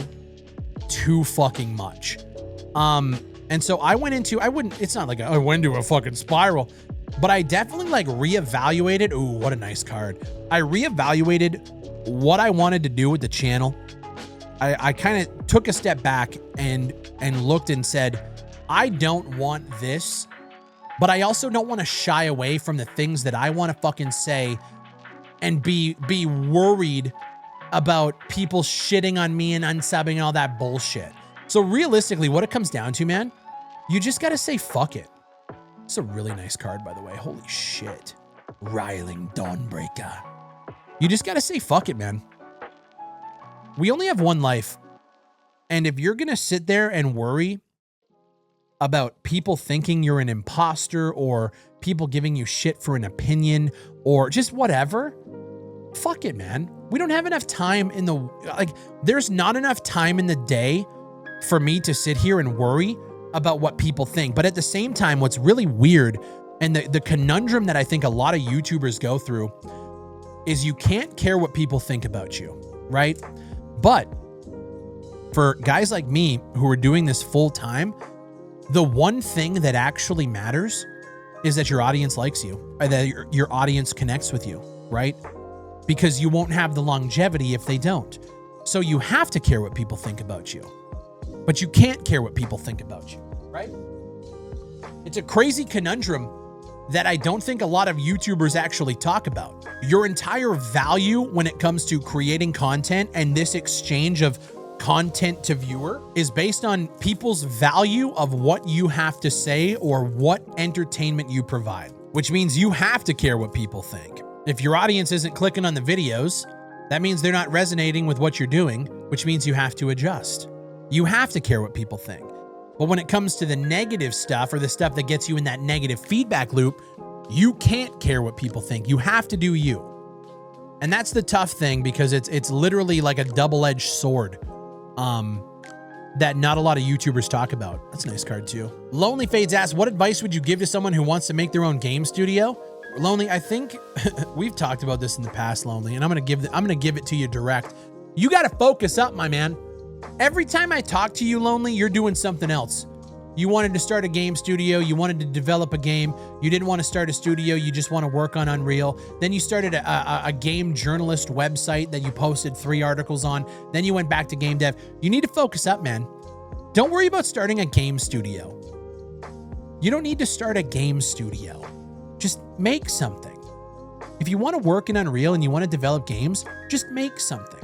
too fucking much. And so I went into, it's not like I went into a fucking spiral, but I definitely like reevaluated. Ooh, what a nice card. I reevaluated what I wanted to do with the channel. I kind of took a step back and looked and said, I don't want this, but I also don't want to shy away from the things that I want to fucking say and be worried about people shitting on me and unsubbing and all that bullshit. So realistically, what it comes down to, man, you just got to say fuck it. It's a really nice card, by the way. Holy shit. Riling Dawnbreaker. You just got to say fuck it, man. We only have one life. And if you're going to sit there and worry about people thinking you're an imposter or people giving you shit for an opinion or just whatever, fuck it, man. We don't have enough time in the, like, there's not enough time in the day for me to sit here and worry about what people think. But at the same time, what's really weird and the conundrum that I think a lot of YouTubers go through is you can't care what people think about you, right? But for guys like me who are doing this full time, the one thing that actually matters is that your audience likes you, or that your audience connects with you, right? Because you won't have the longevity if they don't. So you have to care what people think about you, but you can't care what people think about you, right? It's a crazy conundrum that I don't think a lot of YouTubers actually talk about. Your entire value when it comes to creating content and this exchange of content to viewer is based on people's value of what you have to say or what entertainment you provide, which means you have to care what people think. If your audience isn't clicking on the videos, that means they're not resonating with what you're doing, which means you have to adjust. You have to care what people think. But when it comes to the negative stuff or the stuff that gets you in that negative feedback loop, you can't care what people think. You have to do you. And that's the tough thing, because it's literally like a double-edged sword that not a lot of YouTubers talk about. That's a nice card too. Lonely Fades asks, what advice would you give to someone who wants to make their own game studio? Lonely, I think we've talked about this in the past, Lonely, and I'm gonna give it to you direct. You got to focus up, my man. Every time I talk to you, Lonely, you're doing something else. You wanted to start a game studio. You wanted to develop a game. You didn't want to start a studio. You just want to work on Unreal. Then you started a game journalist website that you posted 3 articles on. Then you went back to game dev. You need to focus up, man. Don't worry about starting a game studio. You don't need to start a game studio. Just make something. If you want to work in Unreal and you want to develop games, just make something.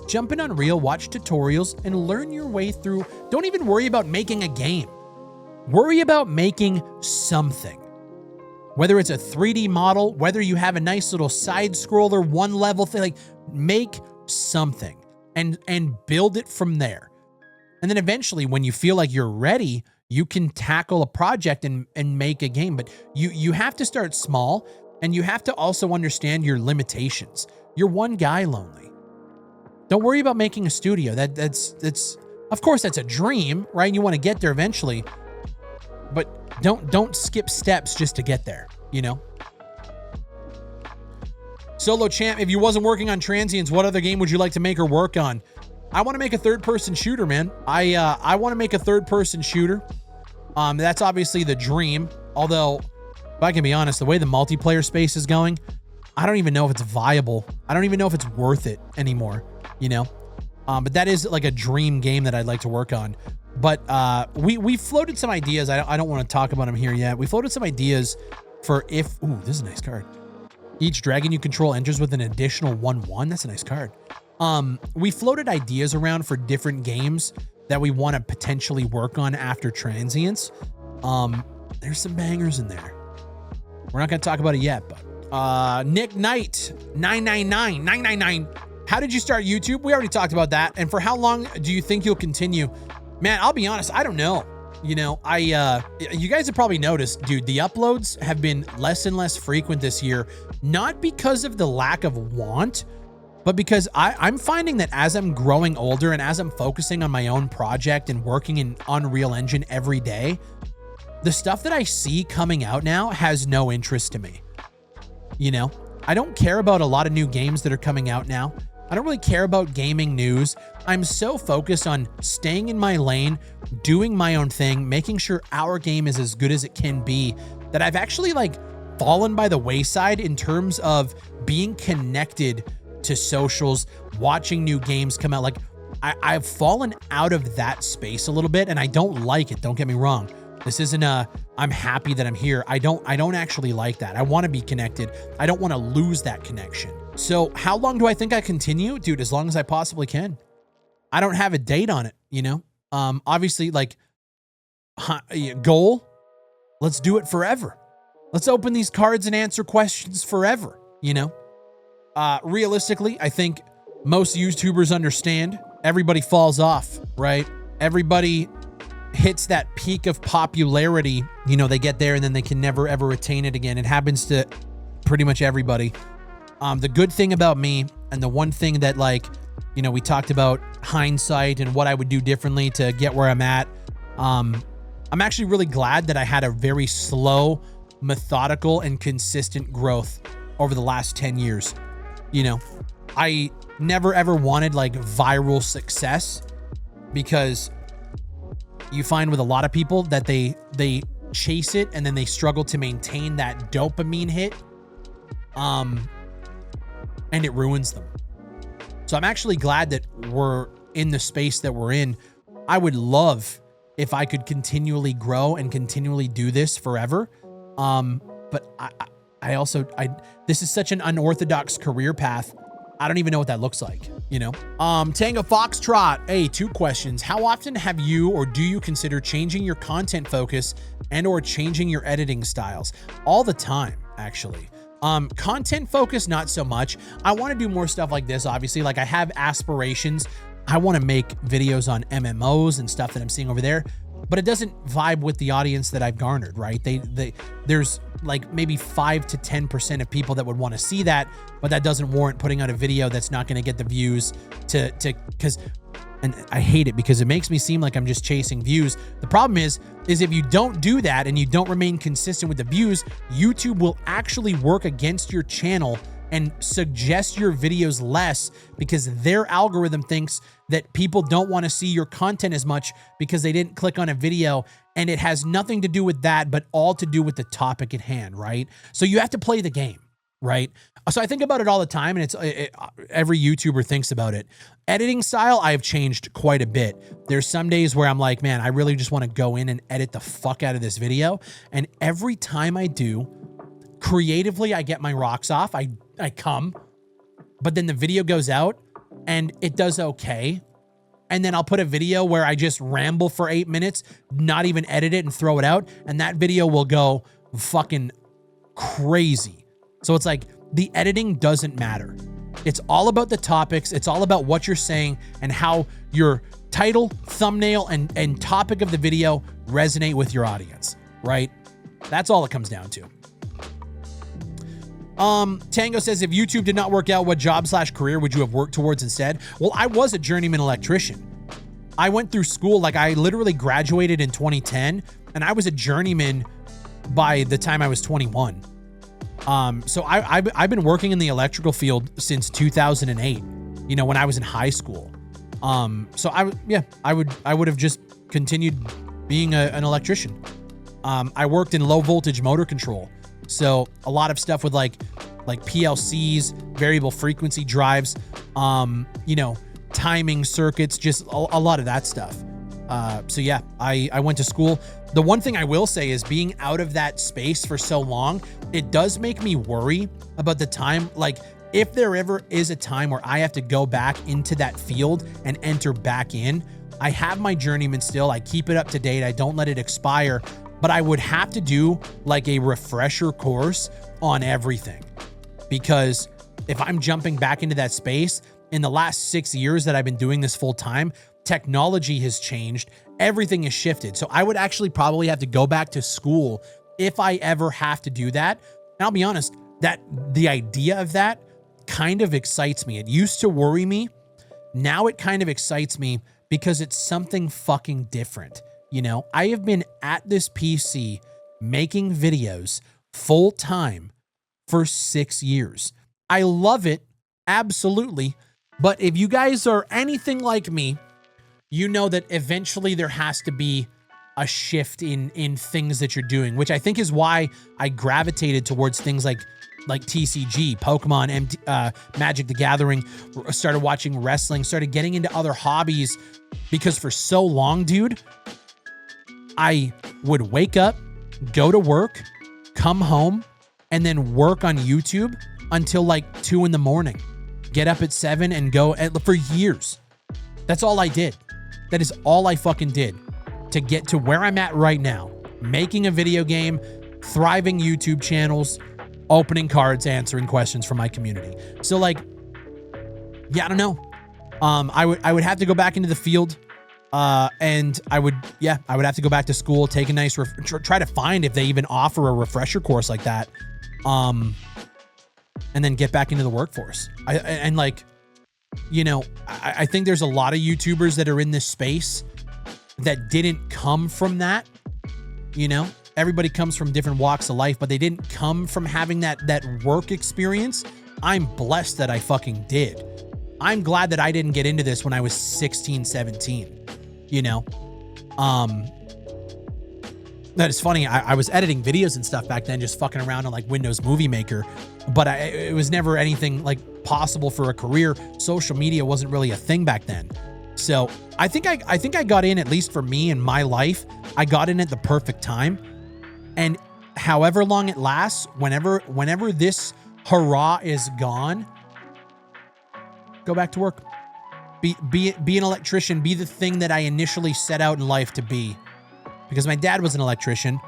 Jump in Unreal, watch tutorials, and learn your way through. Don't even worry about making a game. Worry about making something. Whether it's a 3D model, whether you have a nice little side scroller, one level thing, like make something and build it from there. And then eventually when you feel like you're ready, you can tackle a project and make a game. But you have to start small, and you have to also understand your limitations. You're one guy, Lonely. Don't worry about making a studio. That's of course that's a dream, right? You want to get there eventually. But don't skip steps just to get there, you know? Solo Champ, if you wasn't working on Transients, what other game would you like to make or work on? I want to make a third-person shooter, man. I want to make a third-person shooter. That's obviously the dream. Although, if I can be honest, the way the multiplayer space is going, I don't even know if it's viable. I don't even know if it's worth it anymore, you know? But that is like a dream game that I'd like to work on. But we floated some ideas. I don't want to talk about them here yet. We floated some ideas for if... Ooh, this is a nice card. Each dragon you control enters with an additional 1/1. That's a nice card. We floated ideas around for different games that we want to potentially work on after Transients. There's some bangers in there. We're not going to talk about it yet, but Nick Knight 999. How did you start YouTube? We already talked about that. And for how long do you think you'll continue? Man, I'll be honest, I don't know. You know, you guys have probably noticed, dude, the uploads have been less and less frequent this year, not because of the lack of want, but because I'm finding that as I'm growing older and as I'm focusing on my own project and working in Unreal Engine every day, the stuff that I see coming out now has no interest to me. You know, I don't care about a lot of new games that are coming out now. I don't really care about gaming news. I'm so focused on staying in my lane, doing my own thing, making sure our game is as good as it can be, that I've actually like fallen by the wayside in terms of being connected to socials, watching new games come out. Like I've fallen out of that space a little bit, and I don't like it. Don't get me wrong. This isn't I'm happy that I'm here. I don't actually like that. I want to be connected. I don't want to lose that connection. So how long do I think I continue? Dude, as long as I possibly can. I don't have a date on it, you know? Obviously, like, goal, let's do it forever. Let's open these cards and answer questions forever, you know? Realistically, I think most YouTubers understand everybody falls off, right? Everybody hits that peak of popularity. You know, they get there and then they can never, ever attain it again. It happens to pretty much everybody. The good thing about me, and the one thing that, like, you know, we talked about hindsight and what I would do differently to get where I'm at. I'm actually really glad that I had a very slow, methodical, and consistent growth over the last 10 years. You know, I never ever wanted like viral success, because you find with a lot of people that they chase it and then they struggle to maintain that dopamine hit. And it ruins them. So I'm actually glad that we're in the space that we're in. I would love if I could continually grow and continually do this forever. But I also this is such an unorthodox career path. I don't even know what that looks like, you know? Tango Foxtrot, hey, 2 questions. How often have you or do you consider changing your content focus and or changing your editing styles? All the time, actually. Content focus, not so much. I want to do more stuff like this, obviously. Like, I have aspirations. I want to make videos on MMOs and stuff that I'm seeing over there, but it doesn't vibe with the audience that I've garnered, right? There's like maybe 5 to 10% of people that would want to see that, but that doesn't warrant putting out a video that's not going to get the views because And I hate it because it makes me seem like I'm just chasing views. The problem is if you don't do that and you don't remain consistent with the views, YouTube will actually work against your channel and suggest your videos less because their algorithm thinks that people don't want to see your content as much because they didn't click on a video, and it has nothing to do with that, but all to do with the topic at hand, right? So you have to play the game, right? So I think about it all the time, and every YouTuber thinks about it. Editing style, I have changed quite a bit. There's some days where I'm like, man, I really just want to go in and edit the fuck out of this video. And every time I do, creatively, I get my rocks off. I come, but then the video goes out and it does okay. And then I'll put a video where I just ramble for 8 minutes, not even edit it and throw it out. And that video will go fucking crazy. So it's like the editing doesn't matter. It's all about the topics. It's all about what you're saying and how your title, thumbnail, and topic of the video resonate with your audience, right? That's all it comes down to. Tango says, if YouTube did not work out, what job/career would you have worked towards instead? Well, I was a journeyman electrician. I went through school, like I literally graduated in 2010 and I was a journeyman by the time I was 21. So I've been working in the electrical field since 2008, you know, when I was in high school. So I would have just continued being an electrician. I worked in low voltage motor control. So a lot of stuff with like PLCs, variable frequency drives, you know, timing circuits, just a lot of that stuff. So yeah, I went to school. The one thing I will say is being out of that space for so long, it does make me worry about the time. Like if there ever is a time where I have to go back into that field and enter back in, I have my journeyman still. I keep it up to date. I don't let it expire. But I would have to do like a refresher course on everything, because if I'm jumping back into that space, in the last 6 years that I've been doing this full time, technology has changed. Everything has shifted. So I would actually probably have to go back to school if I ever have to do that. And I'll be honest, that the idea of that kind of excites me. It used to worry me. Now it kind of excites me because it's something fucking different. You know, I have been at this PC making videos full time for 6 years. I love it. Absolutely. But if you guys are anything like me, you know that eventually there has to be a shift in things that you're doing, which I think is why I gravitated towards things like TCG, Pokemon, Magic the Gathering, started watching wrestling, started getting into other hobbies, because for so long, dude, I would wake up, go to work, come home, and then work on YouTube until like 2 a.m. Get up at 7 and go for years. That's all I did. That is all I fucking did to get to where I'm at right now. Making a video game, thriving YouTube channels, opening cards, answering questions from my community. So like, yeah, I don't know. I would have to go back into the field. And I would have to go back to school, take a nice, try to find if they even offer a refresher course like that. And then get back into the workforce. I think there's a lot of YouTubers that are in this space that didn't come from that. You know, everybody comes from different walks of life, but they didn't come from having that work experience. I'm blessed that I fucking did. I'm glad that I didn't get into this when I was 16, 17. You know, that is funny. I was editing videos and stuff back then, just fucking around on like Windows Movie Maker, but it was never anything like possible for a career. Social media wasn't really a thing back then. So I think I got in, at least for me in my life, I got in at the perfect time. And however long it lasts, whenever this hurrah is gone, go back to work. Be an electrician, be the thing that I initially set out in life to be. Because my dad was an electrician,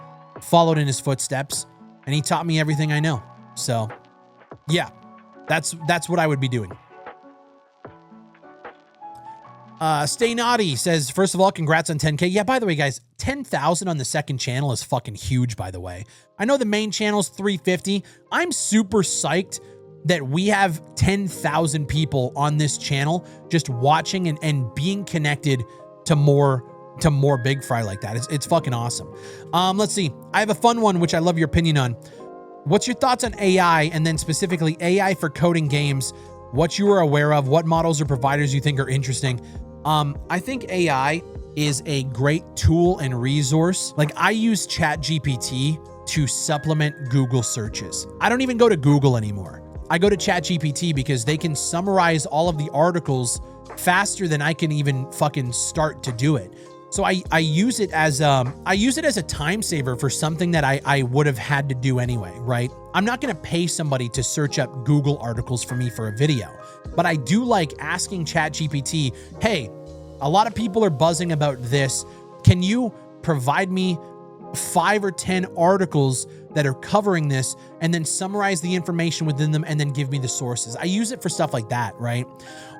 followed in his footsteps, and he taught me everything I know. So, yeah, that's what I would be doing. Stay Naughty says, first of all, congrats on 10K. Yeah, by the way, guys, 10,000 on the second channel is fucking huge, by the way. I know the main channel's 350. I'm super psyched that we have 10,000 people on this channel just watching and being connected to more Bigfry like that. It's fucking awesome. Let's see. I have a fun one, which I love your opinion on. What's your thoughts on AI, and then specifically AI for coding games? What you are aware of, what models or providers you think are interesting. I think AI is a great tool and resource. Like, I use ChatGPT to supplement Google searches. I don't even go to Google anymore. I go to ChatGPT because they can summarize all of the articles faster than I can even fucking start to do it. So I use it as a time saver for something that I would have had to do anyway, right? I'm not going to pay somebody to search up Google articles for me for a video, but I do like asking ChatGPT, hey, a lot of people are buzzing about this. Can you provide me 5 or 10 articles that are covering this, and then summarize the information within them and then give me the sources? I use it for stuff like that, right?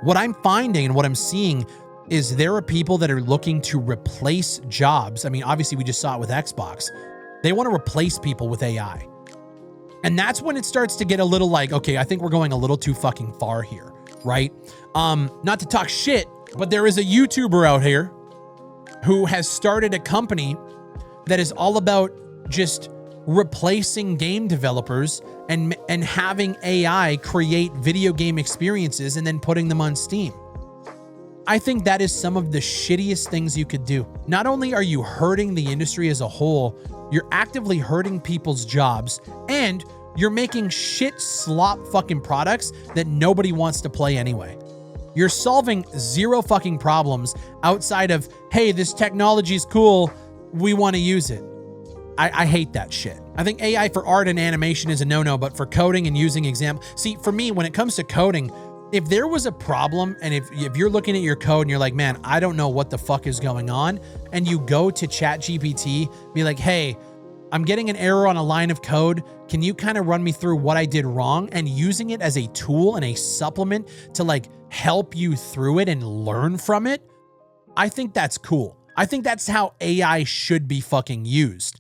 What I'm finding and what I'm seeing is there are people that are looking to replace jobs. I mean, obviously we just saw it with Xbox. They want to replace people with AI. And that's when it starts to get a little like, okay, I think we're going a little too fucking far here, right? Not to talk shit, but there is a YouTuber out here who has started a company that is all about just replacing game developers and having AI create video game experiences and then putting them on Steam. I think that is some of the shittiest things you could do. Not only are you hurting the industry as a whole, you're actively hurting people's jobs, and you're making shit slop fucking products that nobody wants to play anyway. You're solving zero fucking problems outside of, hey, this technology is cool, we want to use it. I hate that shit. I think AI for art and animation is a no-no, but for coding and using see, for me, when it comes to coding, if there was a problem, and if you're looking at your code and you're like, man, I don't know what the fuck is going on, and you go to ChatGPT, be like, hey, I'm getting an error on a line of code. Can you kind of run me through what I did wrong? And using it as a tool and a supplement to like help you through it and learn from it, I think that's cool. I think that's how AI should be fucking used.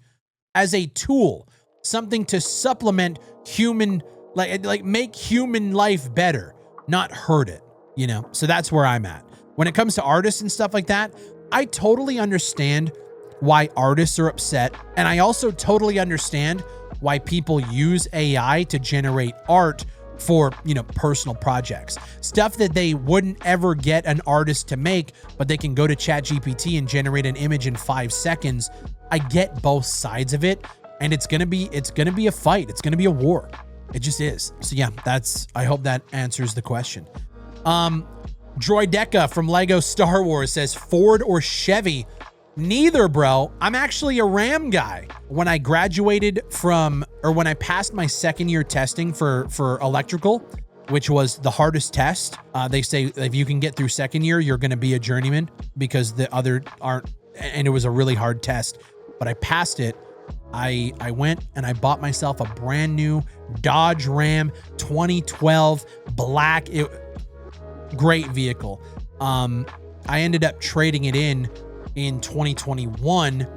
As a tool, something to supplement human, like make human life better, not hurt it, you know? So that's where I'm at. When it comes to artists and stuff like that, I totally understand why artists are upset. And I also totally understand why people use AI to generate art for, you know, personal projects. Stuff that they wouldn't ever get an artist to make, but they can go to ChatGPT and generate an image in 5 seconds. I get both sides of it, and it's gonna be a fight. It's gonna be a war. It just is. So yeah, I hope that answers the question. Droideca from Lego Star Wars says Ford or Chevy. Neither, bro. I'm actually a Ram guy. When I graduated when I passed my second year testing for electrical, which was the hardest test, they say if you can get through second year, you're going to be a journeyman because the other aren't, and it was a really hard test, but I passed it. I went and I bought myself a brand new Dodge Ram 2012 black, great vehicle. I ended up trading it in 2021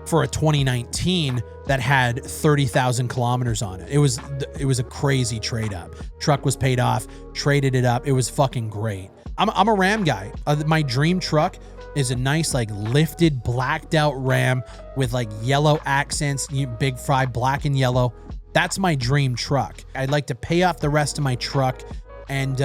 for a 2019 that had 30,000 kilometers on it. It was a crazy trade up. Truck was paid off, traded it up. It was fucking great. I'm a Ram guy. My dream truck is a nice, like, lifted, blacked out Ram with like yellow accents, Bigfry, black and yellow. That's my dream truck. I'd like to pay off the rest of my truck and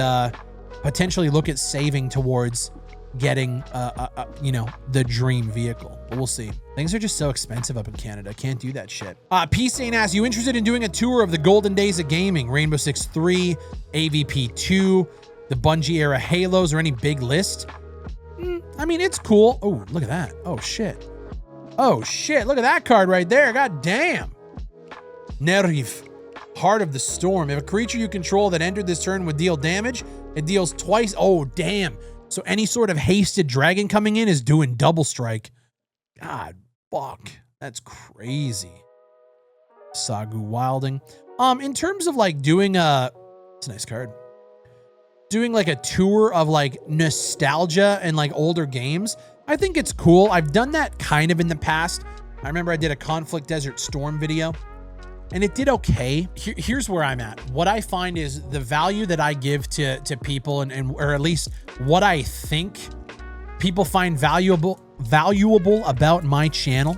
potentially look at saving towards getting the dream vehicle. But we'll see. Things are just so expensive up in Canada. Can't do that shit. P-Sane asks, you interested in doing a tour of the golden days of gaming? Rainbow Six 3, AVP 2, the Bungie era Halos, or any big list? I mean, it's cool. Oh, look at that. Oh shit. Oh shit. Look at that card right there. God damn. Nerif, Heart of the Storm. If a creature you control that entered this turn would deal damage, it deals twice. Oh, damn. So any sort of hasted dragon coming in is doing double strike. God, fuck. That's crazy. Sagu Wilding. In terms of like doing it's a nice card. Doing like a tour of like nostalgia and like older games, I think it's cool. I've done that kind of in the past. I remember I did a Conflict Desert Storm video and it did okay. Here's where I'm at. What I find is the value that I give to people, and or at least what I think people find valuable about my channel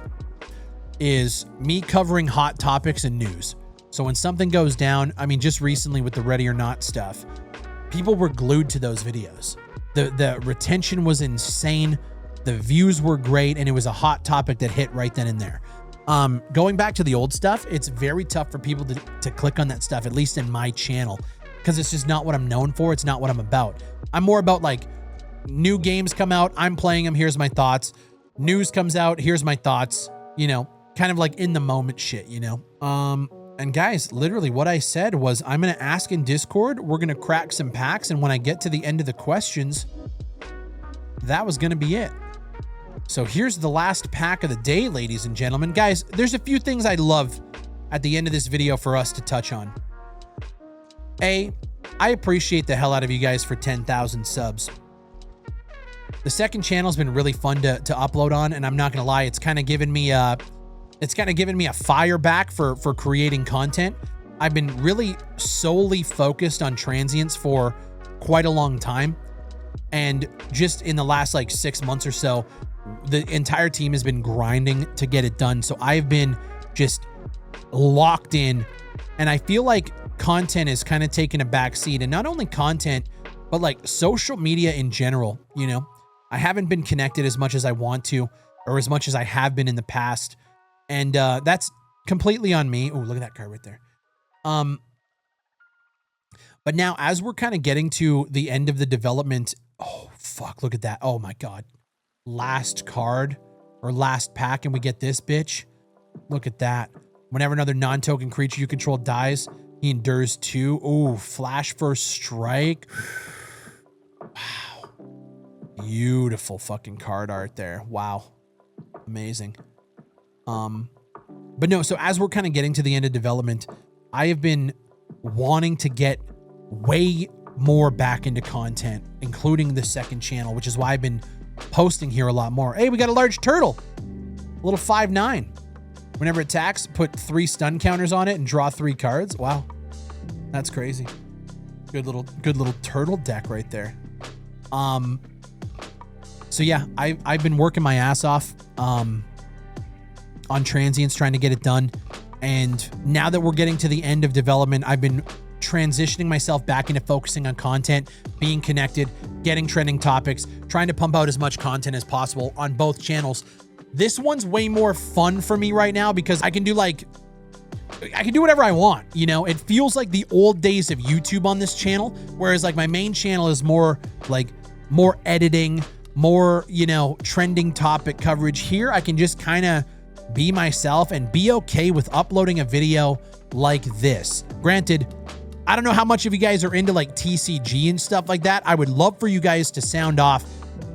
is me covering hot topics and news. So when something goes down, I mean, just recently with the Ready or Not stuff, people were glued to those videos. The retention was insane. The views were great, and it was a hot topic that hit right then and there. Going back to the old stuff, it's very tough for people to click on that stuff, at least in my channel, because it's just not what I'm known for. It's not what I'm about. I'm more about like new games come out, I'm playing them, here's my thoughts. News comes out, here's my thoughts, you know, kind of like in the moment shit, you know? And guys, literally what I said was I'm going to ask in Discord, we're going to crack some packs, and when I get to the end of the questions, that was going to be it. So here's the last pack of the day, ladies and gentlemen. Guys, there's a few things I'd love at the end of this video for us to touch on. A, I appreciate the hell out of you guys for 10,000 subs. The second channel's been really fun to upload on, and I'm not gonna lie, it's kind of given me a fire back for creating content. I've been really solely focused on transients for quite a long time, and just in the last like 6 months or so, the entire team has been grinding to get it done. So I've been just locked in, and I feel like content is kind of taking a back seat, and not only content, but like social media in general. You know, I haven't been connected as much as I want to, or as much as I have been in the past. And that's completely on me. Oh, look at that card right there. But now as we're kind of getting to the end of the development, oh, fuck, look at that. Oh my God. Last card or last pack, and we get this bitch. Look at that. Whenever another non-token creature you control dies, he endures 2. Ooh, flash first strike. Wow. Beautiful fucking card art there. Wow. Amazing. But no, so as we're kind of getting to the end of development, I have been wanting to get way more back into content, including the second channel, which is why I've been posting here a lot more. Hey, we got a large turtle, a little 5/9. Whenever it attacks, put 3 stun counters on it and draw 3 cards. Wow, that's crazy. Good little turtle deck right there. So yeah, I've been working my ass off on transients, trying to get it done. And now that we're getting to the end of development, I've been transitioning myself back into focusing on content, being connected, getting trending topics, trying to pump out as much content as possible on both channels. This one's way more fun for me right now because I can do whatever I want. You know, it feels like the old days of YouTube on this channel, whereas like my main channel is more like more editing, more, you know, trending topic coverage. Here I can just kind of be myself and be okay with uploading a video like this. Granted, I don't know how much of you guys are into like TCG and stuff like that. I would love for you guys to sound off.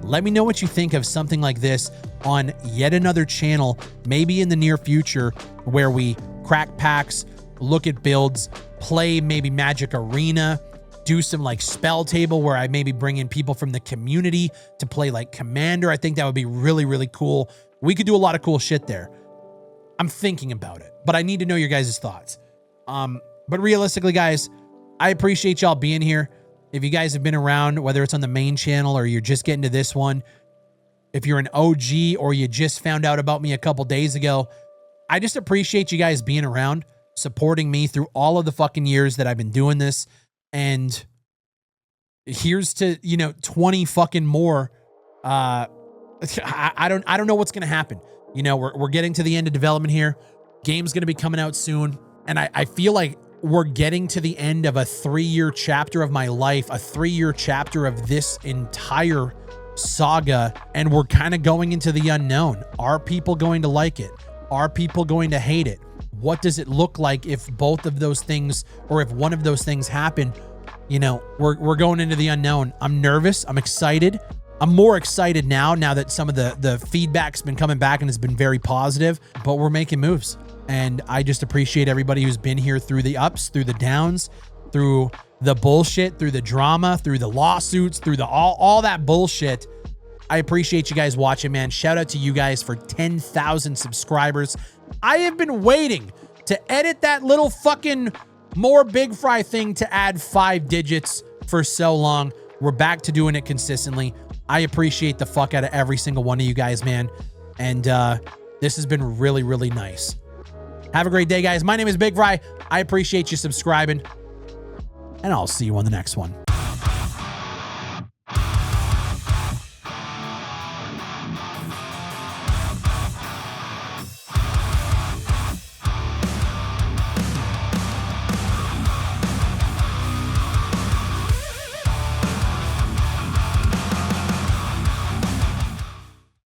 Let me know what you think of something like this on yet another channel, maybe in the near future, where we crack packs, look at builds, play maybe Magic Arena, do some like spell table where I maybe bring in people from the community to play like Commander. I think that would be really, really cool. We could do a lot of cool shit there. I'm thinking about it, but I need to know your guys' thoughts. But realistically, guys, I appreciate y'all being here. If you guys have been around, whether it's on the main channel or you're just getting to this one, if you're an OG or you just found out about me a couple days ago, I just appreciate you guys being around, supporting me through all of the fucking years that I've been doing this. And here's to, you know, 20 fucking more. I don't know what's going to happen. You know, we're getting to the end of development here. Game's going to be coming out soon. And I feel like we're getting to the end of a 3-year chapter of my life, a 3-year chapter of this entire saga. And we're kind of going into the unknown. Are people going to like it? Are people going to hate it? What does it look like if both of those things, or if one of those things happen? You know, we're going into the unknown. I'm nervous. I'm excited. I'm more excited now that some of the feedback's been coming back and has been very positive, but we're making moves. And I just appreciate everybody who's been here through the ups, through the downs, through the bullshit, through the drama, through the lawsuits, through the all that bullshit. I appreciate you guys watching, man. Shout out to you guys for 10,000 subscribers. I have been waiting to edit that little fucking more Bigfry thing to add 5 digits for so long. We're back to doing it consistently. I appreciate the fuck out of every single one of you guys, man. And this has been really, really nice. Have a great day, guys. My name is Bigfry. I appreciate you subscribing, and I'll see you on the next one.